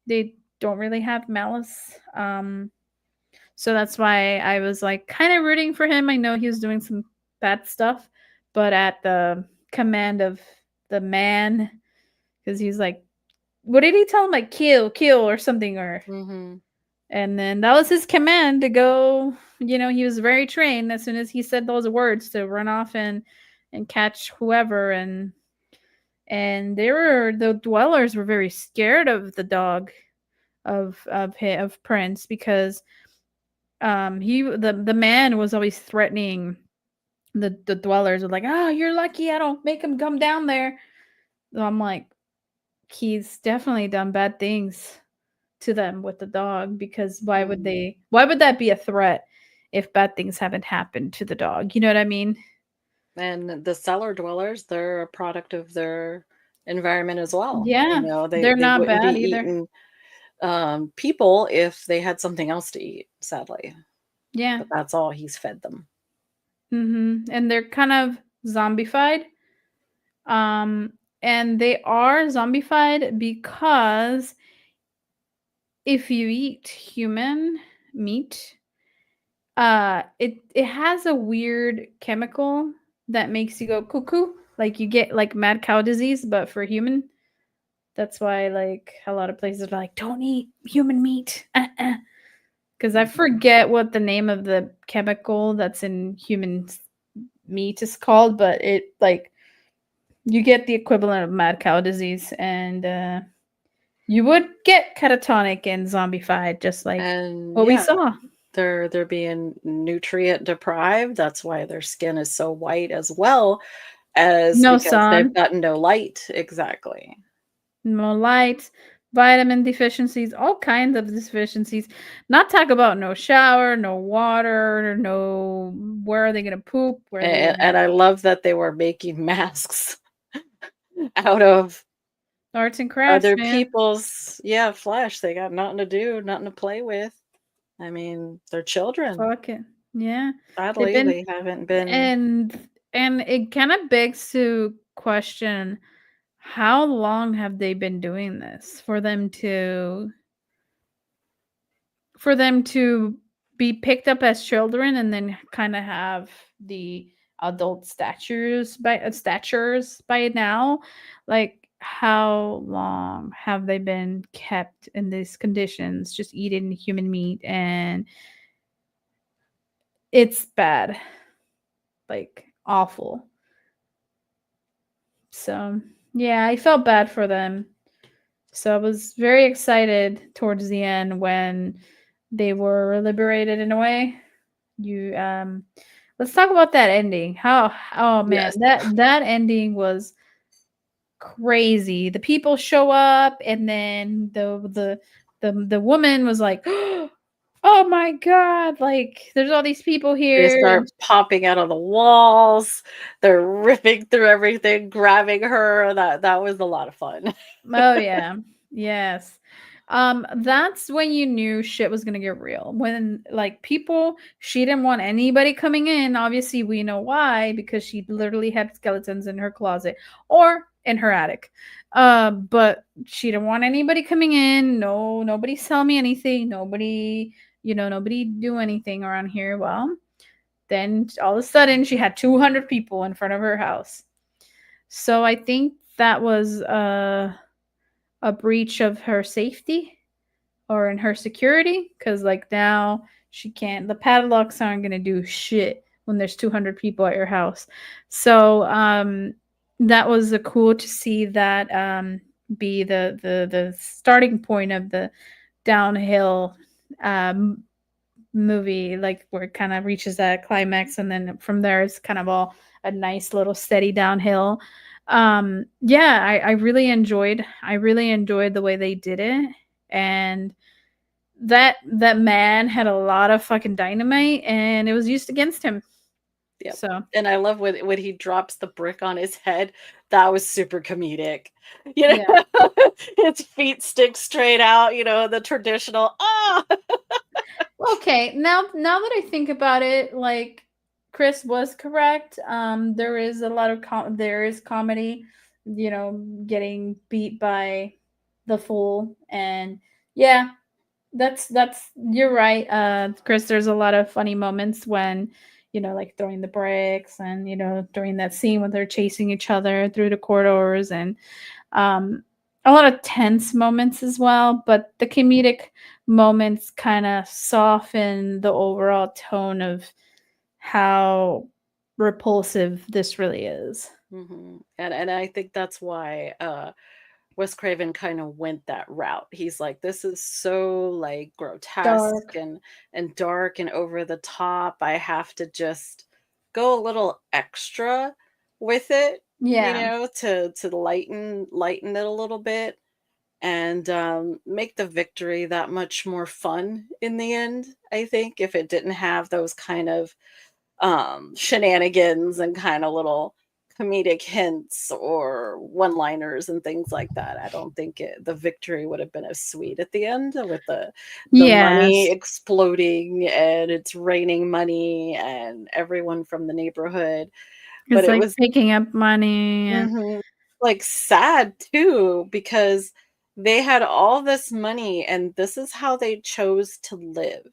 Speaker 2: they don't really have malice. So that's why I was like kind of rooting for him. I know he was doing some bad stuff, but at the command of the man, because he's like, what did he tell him? Like kill or something, or
Speaker 1: Mhm.
Speaker 2: and then that was his command to go. He was very trained. As soon as he said those words, to run off and catch whoever, and the dwellers were very scared of the dog of Prince because the man was always threatening the dwellers are like, "Oh, you're lucky I don't make him come down there." So I'm like, he's definitely done bad things to them with the dog because why would that be a threat if bad things haven't happened to the dog? You know what I mean?
Speaker 1: And the cellar dwellers, they're a product of their environment as well. You
Speaker 2: Yeah,
Speaker 1: know,
Speaker 2: they're
Speaker 1: they
Speaker 2: not
Speaker 1: wouldn't be
Speaker 2: bad either.
Speaker 1: eating people if they had something else to eat, sadly.
Speaker 2: Yeah.
Speaker 1: But that's all he's fed them.
Speaker 2: And they're kind of zombified. Um, and they are zombified because if you eat human meat, it has a weird chemical that makes you go cuckoo. Like you get like mad cow disease, but for human. That's why like a lot of places are like, don't eat human meat. Because I forget what the name of the chemical that's in human meat is called, but it like you get the equivalent of mad cow disease, and you would get catatonic and zombified, just like
Speaker 1: And
Speaker 2: what we
Speaker 1: yeah,
Speaker 2: saw.
Speaker 1: they're being nutrient deprived. That's why their skin is so white as well as
Speaker 2: No
Speaker 1: because they've
Speaker 2: sun,
Speaker 1: gotten no light. Exactly.
Speaker 2: no light, vitamin deficiencies, all kinds of deficiencies. Not talk about no shower, no water, no where are they gonna poop? Where are they gonna
Speaker 1: And I love that they were making masks out of
Speaker 2: arts and crafts,
Speaker 1: other
Speaker 2: man.
Speaker 1: people's, yeah, flesh. They got nothing to do, nothing to play with. I mean, they're children.
Speaker 2: Fuck it. Yeah. They've
Speaker 1: Sadly,
Speaker 2: been
Speaker 1: they haven't been.
Speaker 2: and it kind of begs to question how long have they been doing this for them to be picked up as children and then kind of have the adult statures by now, like how long have they been kept in these conditions just eating human meat, and it's bad, like awful. So yeah, I felt bad for them. So I was very excited towards the end when they were liberated in a way. You let's talk about that ending. How oh man,
Speaker 1: Yes.
Speaker 2: that ending was crazy. The people show up and then the woman was like, "Oh my god, like there's all these people
Speaker 1: They
Speaker 2: here."
Speaker 1: start popping out of the walls. They're ripping through everything, grabbing her. That was a lot of fun.
Speaker 2: Oh yeah. Yes. That's when you knew shit was gonna get real. When like people, she didn't want anybody coming in. Obviously, we know why, because she literally had skeletons in her closet or in her attic. But she didn't want anybody coming in. No, nobody sell me anything. Nobody, nobody do anything around here. Well, then all of a sudden she had 200 people in front of her house. So I think that was a breach of her safety or in her security, because like now she can't, the padlocks aren't going to do shit when there's 200 people at your house. So that was cool to see that be the starting point of the downhill um movie, like where it kind of reaches that climax, and then from there it's kind of all a nice little steady downhill. Yeah, I really enjoyed the way they did it. And that man had a lot of fucking dynamite and it was used against him.
Speaker 1: Yep.
Speaker 2: So
Speaker 1: And I love when he drops the brick on his head. That was super comedic. You
Speaker 2: yeah.
Speaker 1: know, his feet stick straight out, the traditional, ah!
Speaker 2: Okay, now that I think about it, like Chris was correct. There is a lot of there is comedy, getting beat by the fool, and yeah, that's you're right, Chris. There's a lot of funny moments when like throwing the bricks, and during that scene when they're chasing each other through the corridors, and um, a lot of tense moments as well. But the comedic moments kind of soften the overall tone of how repulsive this really is.
Speaker 1: And I think that's why Wes Craven kind of went that route. He's like, this is so like grotesque
Speaker 2: Dark.
Speaker 1: and dark and over the top. I have to just go a little extra with it,
Speaker 2: Yeah.
Speaker 1: to lighten it a little bit and make the victory that much more fun in the end. I think if it didn't have those kind of shenanigans and kind of little comedic hints or one-liners and things like that, I don't think the victory would have been as sweet at the end with the money
Speaker 2: Yes.
Speaker 1: exploding and it's raining money and everyone from the neighborhood. But
Speaker 2: It's
Speaker 1: it
Speaker 2: like
Speaker 1: was
Speaker 2: picking up money and
Speaker 1: mhm, like sad too because they had all this money and this is how they chose to live.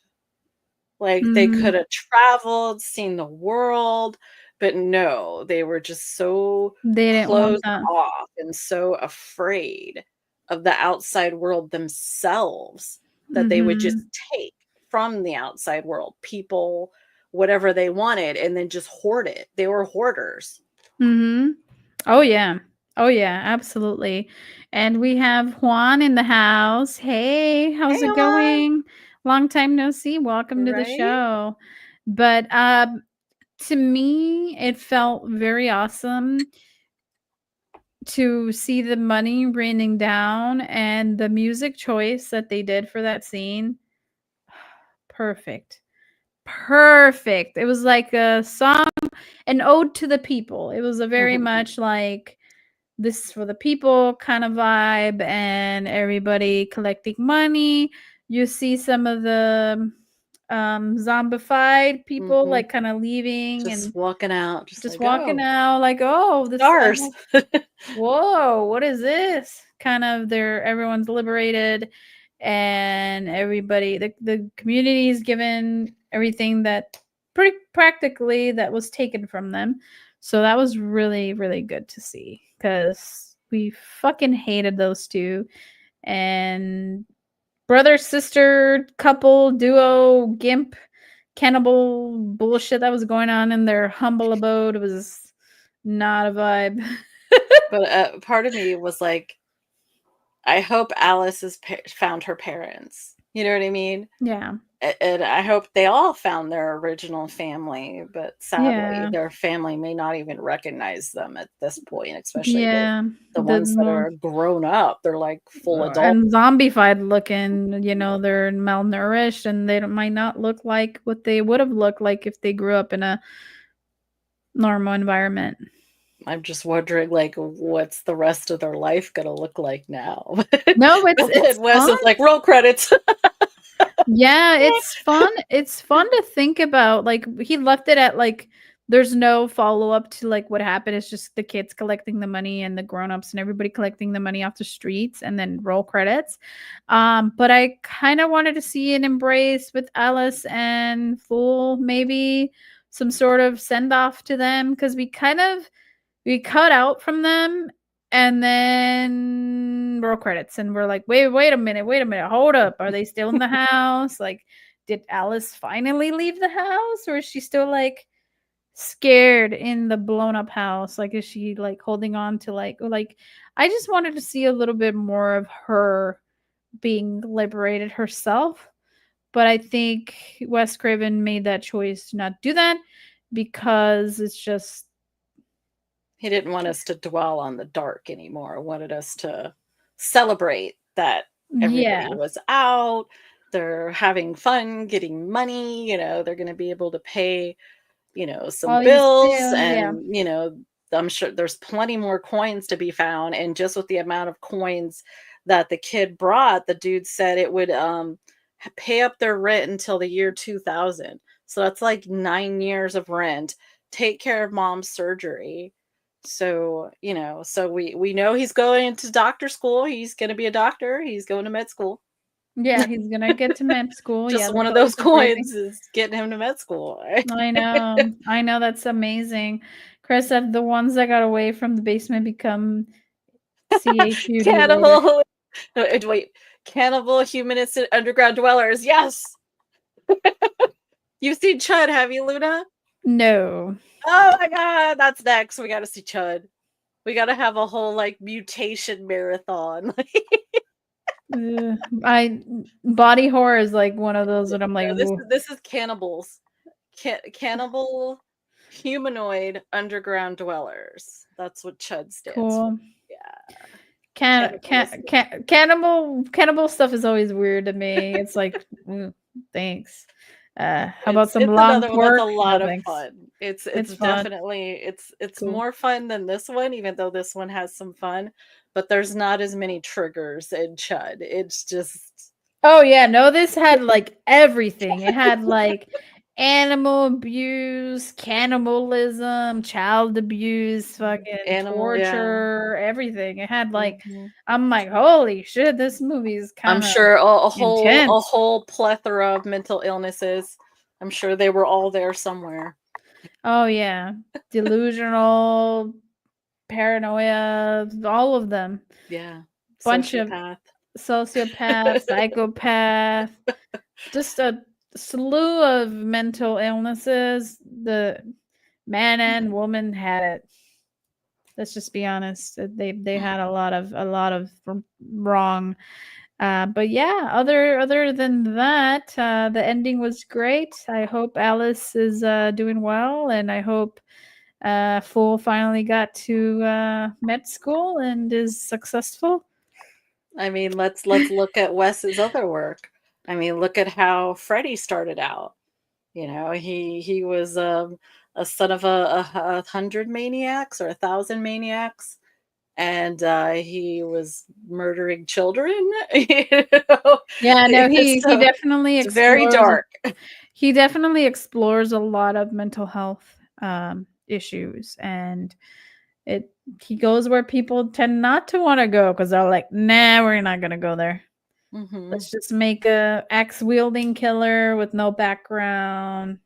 Speaker 1: Like, they
Speaker 2: mhm,
Speaker 1: coulda traveled, seen the world, but no, they were just so
Speaker 2: they didn't want
Speaker 1: closed
Speaker 2: that.
Speaker 1: off and so afraid of the outside world themselves that they would just
Speaker 2: Mhm,
Speaker 1: take from the outside world, people, whatever they wanted, and then just hoard it. They were hoarders.
Speaker 2: mhm. Oh, yeah. Oh, yeah, absolutely. And we have Juan in the house. Hey,
Speaker 1: Hey,
Speaker 2: how's it
Speaker 1: Juan.
Speaker 2: going? Long time no see. Welcome to the
Speaker 1: Right?
Speaker 2: show. But, to me, it felt very awesome to see the money raining down and the music choice that they did for that scene. Perfect. Perfect. It was like a song, an ode to the people. It was a very much like this is for the people kind of vibe and everybody collecting money. You see some of the zombified people
Speaker 1: Mhm.
Speaker 2: like kind of leaving
Speaker 1: Just
Speaker 2: and
Speaker 1: walking out, just
Speaker 2: just
Speaker 1: like,
Speaker 2: walking
Speaker 1: "Oh,
Speaker 2: out like, oh, this I
Speaker 1: stars."
Speaker 2: don't whoa, what is this? Kind of they're everyone's liberated and everybody the community is given everything that pretty practically that was taken from them. So that was really, really good to see because we fucking hated those two. And brother sister couple duo gimp cannibal bullshit that was going on in their humble abode was not a vibe.
Speaker 1: But, part of me was like, I hope Alice has found her parents. You know what I mean?
Speaker 2: Yeah.
Speaker 1: And I hope they all found their original family, but sadly,
Speaker 2: Yeah.
Speaker 1: their family may not even recognize them at this point, especially
Speaker 2: Yeah.
Speaker 1: the
Speaker 2: The
Speaker 1: ones that
Speaker 2: more
Speaker 1: are grown up. They're like full adults.
Speaker 2: and zombified looking, they're malnourished and they might not look like what they would have looked like if they grew up in a normal environment.
Speaker 1: I'm just wondering, like, what's the rest of their life gonna look like now?
Speaker 2: No,
Speaker 1: And
Speaker 2: it's
Speaker 1: then Wes
Speaker 2: fun.
Speaker 1: is like, "Roll credits."
Speaker 2: Yeah, it's fun. It's fun to think about. Like he left it at like there's no follow-up to like what happened. It's just the kids collecting the money and the grown-ups and everybody collecting the money off the streets and then roll credits. But I kind of wanted to see an embrace with Alice and Fool, maybe some sort of send-off to them because we cut out from them and then roll credits and we're like wait a minute, hold up, are they still in the house? Like did Alice finally leave the house or is she still like scared in the blown up house? Like is she like holding on to like I just wanted to see a little bit more of her being liberated herself, but I think Wes Craven made that choice to not do that because it's just
Speaker 1: He didn't want us to dwell on the dark anymore, wanted us to celebrate that
Speaker 2: yeah.
Speaker 1: everybody was out, they're having fun, getting money, they're gonna be able to pay, some
Speaker 2: All these
Speaker 1: bills
Speaker 2: bills, yeah.
Speaker 1: and, I'm sure there's plenty more coins to be found, and just with the amount of coins that the kid brought, the dude said it would, pay up their rent until the year 2000. So that's like 9 years of rent, take care of mom's surgery. So, so we know he's going to doctor school, he's gonna be a doctor, he's going to med school.
Speaker 2: Yeah, he's gonna get to med school. Yeah,
Speaker 1: Just
Speaker 2: that's
Speaker 1: one of
Speaker 2: always
Speaker 1: those
Speaker 2: a great thing.
Speaker 1: coins is getting him to med school.
Speaker 2: I know, that's amazing. Chris said the ones that got away from the basement become CHUD later.
Speaker 1: Cannibal wait, cannibal humanistic underground dwellers, yes! You've seen Chud, have you, Luna?
Speaker 2: No.
Speaker 1: Oh my god, that's next, we gotta see Chud. We gotta have a whole, like, mutation marathon.
Speaker 2: I body horror is like one of those that I'm like,
Speaker 1: No,
Speaker 2: "Whoa."
Speaker 1: this is cannibals. Cannibal Humanoid underground dwellers. That's what CHUD stands for.
Speaker 2: Cool.
Speaker 1: Yeah.
Speaker 2: Cannibal stuff is always weird to me. It's like, thanks. How about some
Speaker 1: It's
Speaker 2: long
Speaker 1: another one that's a
Speaker 2: pork?
Speaker 1: lot
Speaker 2: No,
Speaker 1: of
Speaker 2: thanks.
Speaker 1: fun. It's
Speaker 2: fun.
Speaker 1: definitely it's
Speaker 2: Cool.
Speaker 1: more fun than this one, even though this one has some fun, but there's not as many triggers in CHUD. It's just
Speaker 2: Oh yeah, no, this had like everything. It had like animal abuse, cannibalism, child abuse, fucking
Speaker 1: animal, yeah.
Speaker 2: torture, everything. It had like,
Speaker 1: Mhm.
Speaker 2: I'm like, holy shit, this movie is
Speaker 1: I'm
Speaker 2: kind of
Speaker 1: sure a
Speaker 2: intense.
Speaker 1: whole plethora of mental illnesses. I'm sure they were all there somewhere.
Speaker 2: Oh yeah, delusional, paranoia, all of them.
Speaker 1: Yeah.
Speaker 2: Bunch of
Speaker 1: Sociopath.
Speaker 2: sociopath, psychopath, just a slew of mental illnesses. The man and woman had it. Let's just be honest. They had a lot of wrong. But yeah, other than that, the ending was great. I hope Alice is doing well, and I hope Fool finally got to med school and is successful.
Speaker 1: I mean, let's look at Wes's other work. I mean, look at how Freddy started out. You know, he was a son of a hundred maniacs or 1,000 maniacs, and he was murdering children. You know?
Speaker 2: Yeah, no, he
Speaker 1: So
Speaker 2: definitely
Speaker 1: it's very
Speaker 2: explores.
Speaker 1: dark.
Speaker 2: He definitely explores a lot of mental health issues, and he goes where people tend not to want to go because they're like, nah, we're not gonna go there.
Speaker 1: Mhm.
Speaker 2: Let's just make a axe wielding killer with no background.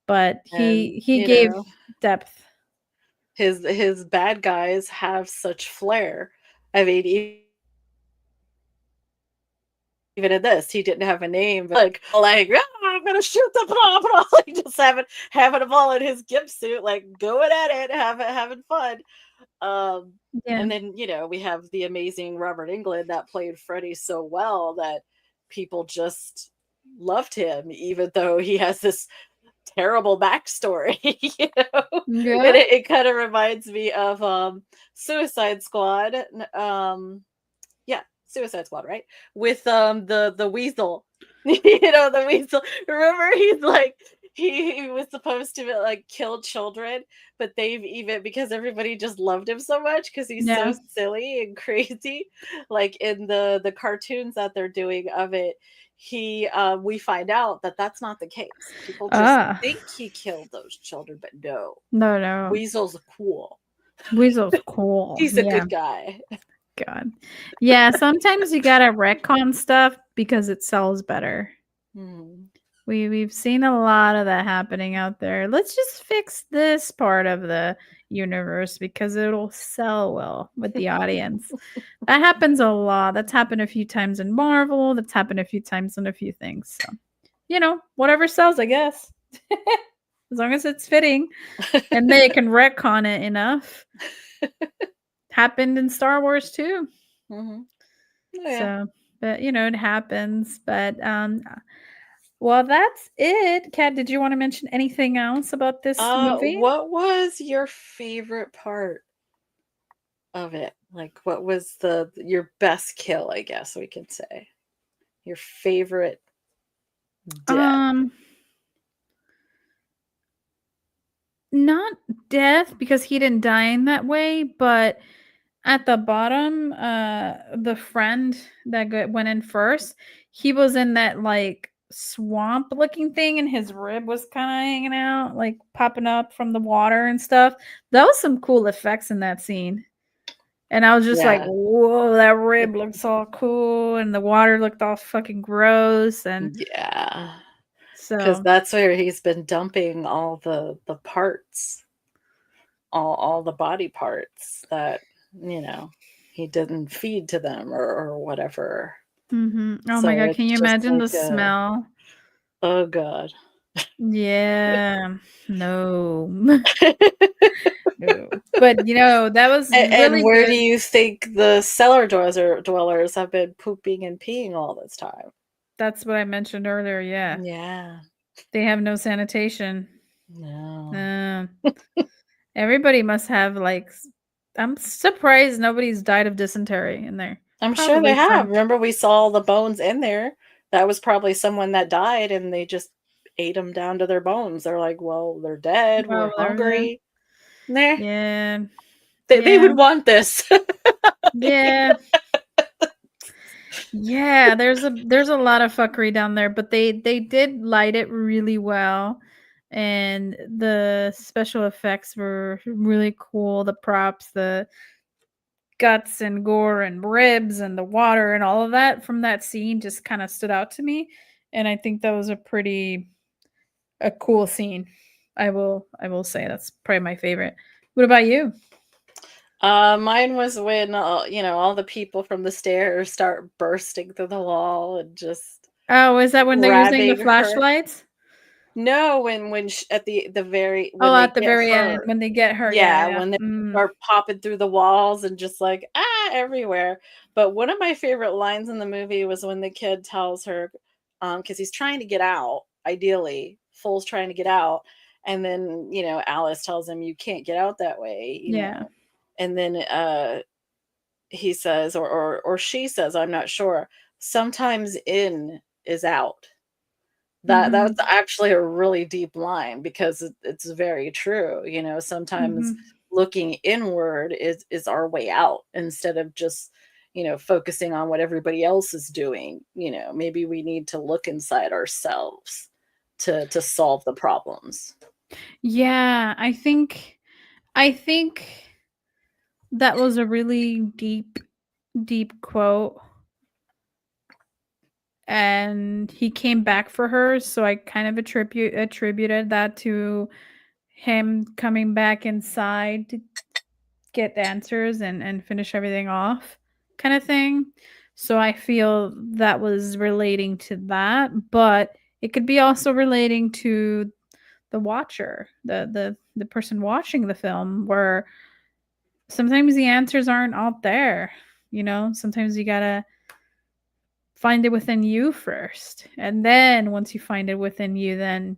Speaker 2: But
Speaker 1: And
Speaker 2: he
Speaker 1: you
Speaker 2: gave
Speaker 1: know,
Speaker 2: depth.
Speaker 1: his bad guys have such flair. I mean, even in this, he didn't have a name, but like "Ah, I'm gonna shoot the blah," like just having them all in his gimp suit, like going at it, having fun.
Speaker 2: Yeah.
Speaker 1: And then we have the amazing Robert Englund that played Freddy so well that people just loved him, even though he has this terrible backstory.
Speaker 2: Yeah.
Speaker 1: And it kind of reminds me of Suicide Squad. Yeah, Suicide Squad, right? With the weasel. The weasel. Remember he's like he was supposed to like kill children, but they've even because everybody just loved him so much because he's
Speaker 2: Yeah.
Speaker 1: so silly and crazy. Like in the cartoons that they're doing of it, we find out that that's not the case. People just think he killed those children, but no.
Speaker 2: No.
Speaker 1: Weasel's cool.
Speaker 2: Weasel's cool.
Speaker 1: He's a
Speaker 2: Yeah.
Speaker 1: good guy.
Speaker 2: God. Yeah, sometimes you gotta retcon stuff because it sells better.
Speaker 1: Mhm.
Speaker 2: We've seen a lot of that happening out there. Let's just fix this part of the universe because it'll sell well with the audience. That happens a lot. That's happened a few times in Marvel. That's happened a few times in a few things. So, whatever sells, I guess. As long as it's fitting and they can retcon it enough. Happened in Star Wars too.
Speaker 1: Mm-hmm. Oh, yeah.
Speaker 2: So, but it happens. But well, that's it. Kat, did you want to mention anything else about this movie?
Speaker 1: What was your favorite part of it? Like, what was your best kill? I guess we could say your favorite death.
Speaker 2: Not death because he didn't die in that way, but at the bottom, the friend that went in first, he was in that like swamp looking thing and his rib was kind of hanging out, like popping up from the water and stuff. That was some cool effects in that scene. And I was just like,
Speaker 1: Yeah.
Speaker 2: whoa, that rib looks all cool and the water looked all fucking gross. And
Speaker 1: Yeah. Because
Speaker 2: so
Speaker 1: that's where he's been dumping all the parts, all the body parts that he didn't feed to them or whatever.
Speaker 2: oh
Speaker 1: So
Speaker 2: my God,
Speaker 1: it's
Speaker 2: can you
Speaker 1: just
Speaker 2: imagine the
Speaker 1: like
Speaker 2: smell?
Speaker 1: oh God.
Speaker 2: Yeah, no. No. But that was
Speaker 1: And
Speaker 2: really
Speaker 1: where do
Speaker 2: good.
Speaker 1: you think the cellar dwellers have been pooping and peeing all this time?
Speaker 2: That's what I mentioned earlier, yeah.
Speaker 1: Yeah.
Speaker 2: They have no sanitation.
Speaker 1: No.
Speaker 2: Everybody must have like. I'm surprised nobody's died of dysentery in there.
Speaker 1: I'm sure they
Speaker 2: Probably
Speaker 1: have.
Speaker 2: some.
Speaker 1: Remember we saw all the bones in there? That was probably someone that died and they just ate them down to their bones. They're like, "Well, they're dead.
Speaker 2: Well,
Speaker 1: We're
Speaker 2: they're there.
Speaker 1: hungry." Nah,
Speaker 2: Yeah.
Speaker 1: they
Speaker 2: Yeah.
Speaker 1: would want this.
Speaker 2: Yeah. Yeah, there's a lot of fuckery down there, but they did light it really well, and the special effects were really cool. The props, the guts and gore and ribs and the water and all of that from that scene just kind of stood out to me, and I think that was a cool scene. I will say that's probably my favorite. What about you?
Speaker 1: Mine was when all the people from the stairs start bursting through the wall and just
Speaker 2: Oh, is that when they're using the
Speaker 1: grabbing her.
Speaker 2: flashlights?
Speaker 1: No, when at the very
Speaker 2: Oh,
Speaker 1: when they
Speaker 2: at the
Speaker 1: get
Speaker 2: very end
Speaker 1: her.
Speaker 2: when they get her. Yeah,
Speaker 1: Yeah,
Speaker 2: yeah.
Speaker 1: when they
Speaker 2: Mm.
Speaker 1: start popping through the walls and just like, everywhere. But one of my favorite lines in the movie was when the kid tells her, because he's trying to get out, ideally, Fool's trying to get out. And then, Alice tells him, you can't get out that way.
Speaker 2: Yeah.
Speaker 1: And then he says, or she says, I'm not sure, sometimes in is out. That's
Speaker 2: Mhm.
Speaker 1: actually a really deep line because it's very true. Sometimes
Speaker 2: Mhm.
Speaker 1: looking inward is our way out instead of just, focusing on what everybody else is doing. Maybe we need to look inside ourselves to solve the problems.
Speaker 2: Yeah, I think that was a really deep quote, and he came back for her, so I kind of attributed that to him coming back inside to get answers and finish everything off kind of thing. So I feel that was relating to that, but it could be also relating to the watcher, the person watching the film, where sometimes the answers aren't out there. Sometimes you gotta find it within you first, and then once you find it within you, then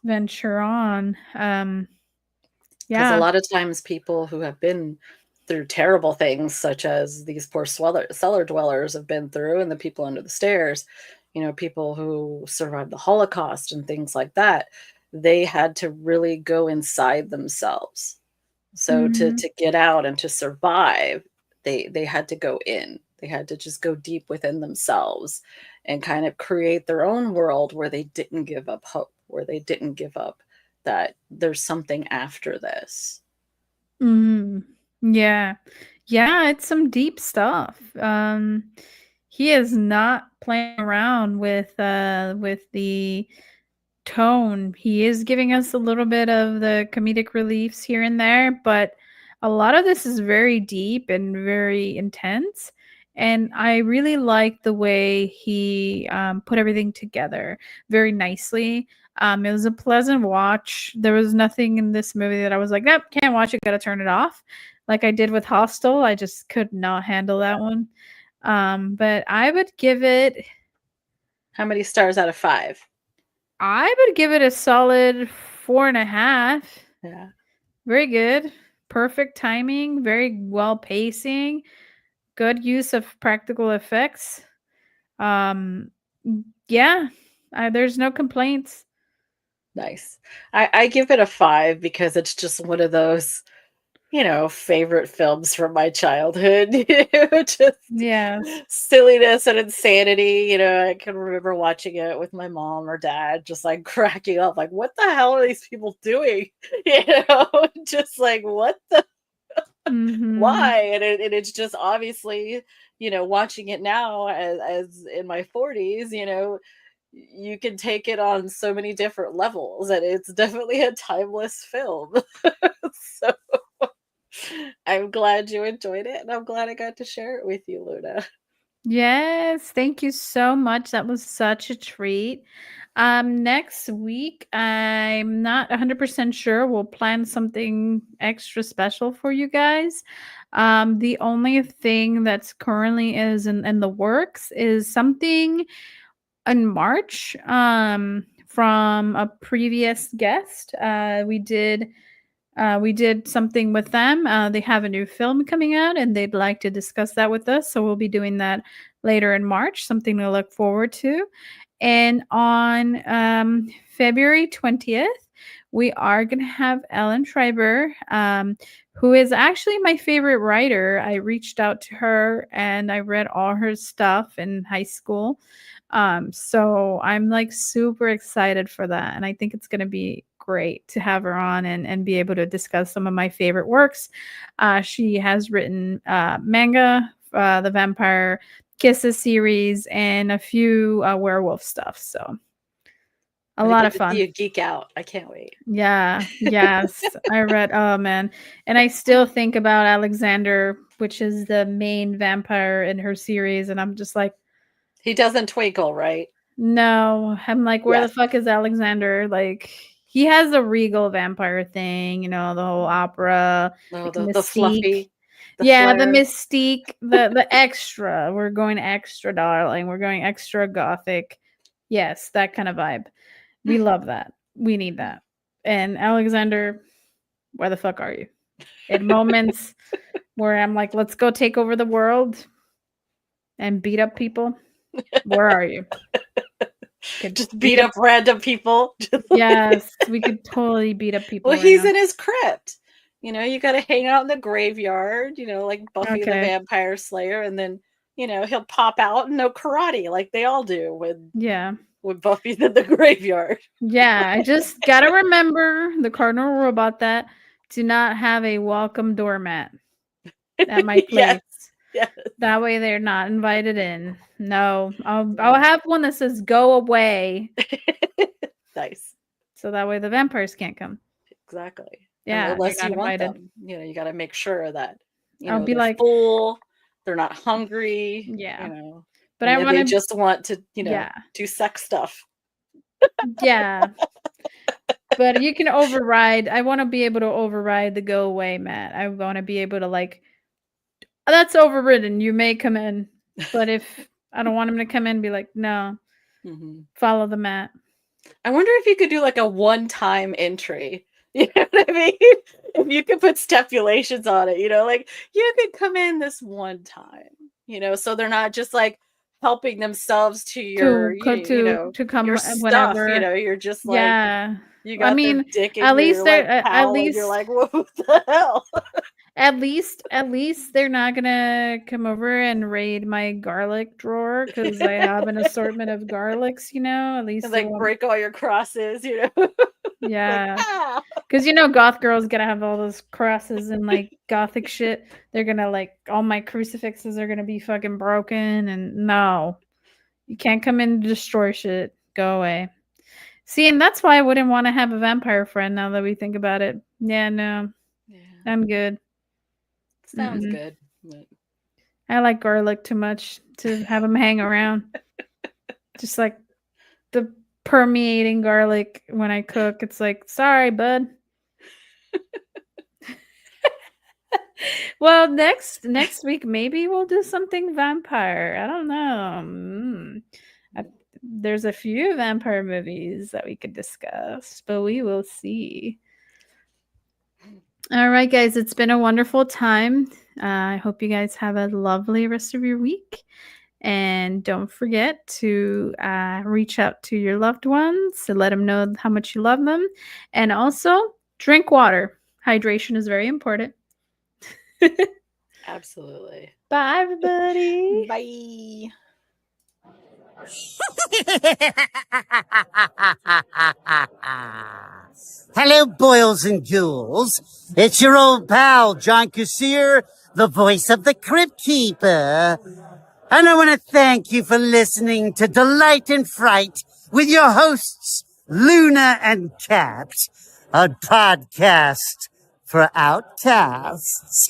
Speaker 2: venture on.
Speaker 1: Because a
Speaker 2: Yeah.
Speaker 1: lot of times people who have been through terrible things, such as these poor cellar dwellers have been through, and the people under the stairs, people who survived the Holocaust and things like that, they had to really go inside themselves. So to
Speaker 2: Mhm.
Speaker 1: to get out and to survive, they had to go in. They had to just go deep within themselves and kind of create their own world where they didn't give up hope, where they didn't give up that there's something after this.
Speaker 2: Mhm. Yeah. Yeah, it's some deep stuff. He is not playing around with the tone. He is giving us a little bit of the comedic reliefs here and there, but a lot of this is very deep and very intense. And I really like the way he put everything together very nicely. It was a pleasant watch. There was nothing in this movie that I was like, nope, can't watch it, gotta turn it off. Like I did with Hostel. I just could not handle that one. But
Speaker 1: How many stars out of 5?
Speaker 2: I would give it a solid 4.5.
Speaker 1: Yeah.
Speaker 2: Very good. Perfect timing, very well pacing, good use of practical effects. Um, yeah, there's no complaints.
Speaker 1: Nice. I give it a 5 because it's just one of those, favorite films from my childhood. Just
Speaker 2: Yes.
Speaker 1: silliness and insanity. I can remember watching it with my mom or dad, just like cracking up, like, what the hell are these people doing? Just like, what the
Speaker 2: Mhm.
Speaker 1: why? And it's just obviously, watching it now as in my 40s, you can take it on so many different levels, and it's definitely a timeless film. So I'm glad you enjoyed it, and I'm glad I got to share it with you, Luna.
Speaker 2: Yes, thank you so much. That was such a treat. Next week, I'm not 100% sure. We'll plan something extra special for you guys. The only thing that's currently in the works is something in March, from a previous guest. We did something with them. They have a new film coming out and they'd like to discuss that with us. So we'll be doing that later in March, something to look forward to. And on February 20th, we are going to have Ellen Schreiber, who is actually my favorite writer. I reached out to her and I read all her stuff in high school. So I'm like super excited for that. And I think it's going to be great to have her on and be able to discuss some of my favorite works. She has written manga, the Vampire Kisses series, and a few werewolf stuff. So a lot of fun.
Speaker 1: You geek out. I can't wait.
Speaker 2: Yeah. Yes. I read, oh man. And I still think about Alexander, which is the main vampire in her series. And I'm just like,
Speaker 1: he doesn't twinkle, right?
Speaker 2: No. I'm like, where the fuck is Alexander? Like, he has a regal vampire thing, you know, the whole opera.
Speaker 1: Oh,
Speaker 2: like
Speaker 1: the fluffy.
Speaker 2: The mystique, the extra. We're going extra, darling. We're going extra gothic. Yes, that kind of vibe. We love that. We need that. And Alexander, where the fuck are you? In moments where I'm like, let's go take over the world and beat up people. Where are you?
Speaker 1: Just beat up random people.
Speaker 2: Yes, we could totally beat up people.
Speaker 1: Well, he's in his crypt. You know, you got to hang out in the graveyard, you know, like Buffy the Vampire Slayer. And then, you know, he'll pop out and know karate like they all do with Buffy's in the graveyard.
Speaker 2: Yeah, I just got to remember the cardinal rule about that. Do not have a welcome doormat at my place.
Speaker 1: Yes.
Speaker 2: That way they're not invited in. No, I'll have one that says go away.
Speaker 1: Nice.
Speaker 2: So that way the vampires can't come.
Speaker 1: Exactly.
Speaker 2: Yeah,
Speaker 1: unless you want them, you know, you got to make sure that
Speaker 2: I'll be like
Speaker 1: full, they're not hungry.
Speaker 2: Yeah,
Speaker 1: you know,
Speaker 2: but I want
Speaker 1: they just want to, you know, do sex stuff.
Speaker 2: Yeah, but you can override. I want to be able to override the go away, Matt. I want to be able to like, that's overridden. You may come in, but if I don't want him to come in, be like, no, follow the mat.
Speaker 1: I wonder if you could do like a one-time entry. You know what I mean? If you could put stipulations on it, you know, like you could come in this one time, you know, so they're not just like helping themselves to your,
Speaker 2: to come
Speaker 1: your
Speaker 2: whenever.
Speaker 1: stuff, you know, you're just like, you got their dick in
Speaker 2: at least
Speaker 1: your,
Speaker 2: they're
Speaker 1: like,
Speaker 2: at least
Speaker 1: you're like, what the hell?
Speaker 2: At least they're not gonna come over and raid my garlic drawer because I have an assortment of garlics, you know. At least
Speaker 1: and, like break all your crosses, you know.
Speaker 2: Yeah, because you know, goth girls gotta have all those crosses and like gothic shit. They're gonna like all my crucifixes are gonna be fucking broken, and no, you can't come in and destroy shit. Go away. See, and that's why I wouldn't want to have a vampire friend. Now that we think about it, yeah, no, I'm good.
Speaker 1: Sounds good.
Speaker 2: I like garlic too much to have them hang around. Just like the permeating garlic when I cook. It's like, sorry, bud. Well, next week maybe we'll do something vampire. I don't know. There's a few vampire movies that we could discuss, but we will see. All right, guys, it's been a wonderful time. I hope you guys have a lovely rest of your week. And don't forget to reach out to your loved ones to let them know how much you love them. And also drink water. Hydration is very important.
Speaker 1: Absolutely.
Speaker 2: Bye, everybody.
Speaker 1: Bye.
Speaker 7: Hello, boils and ghouls. It's your old pal, John Kassir, the voice of the Crypt Keeper. And I want to thank you for listening to Delight and Fright with your hosts, Luna and Cat, a podcast for outcasts.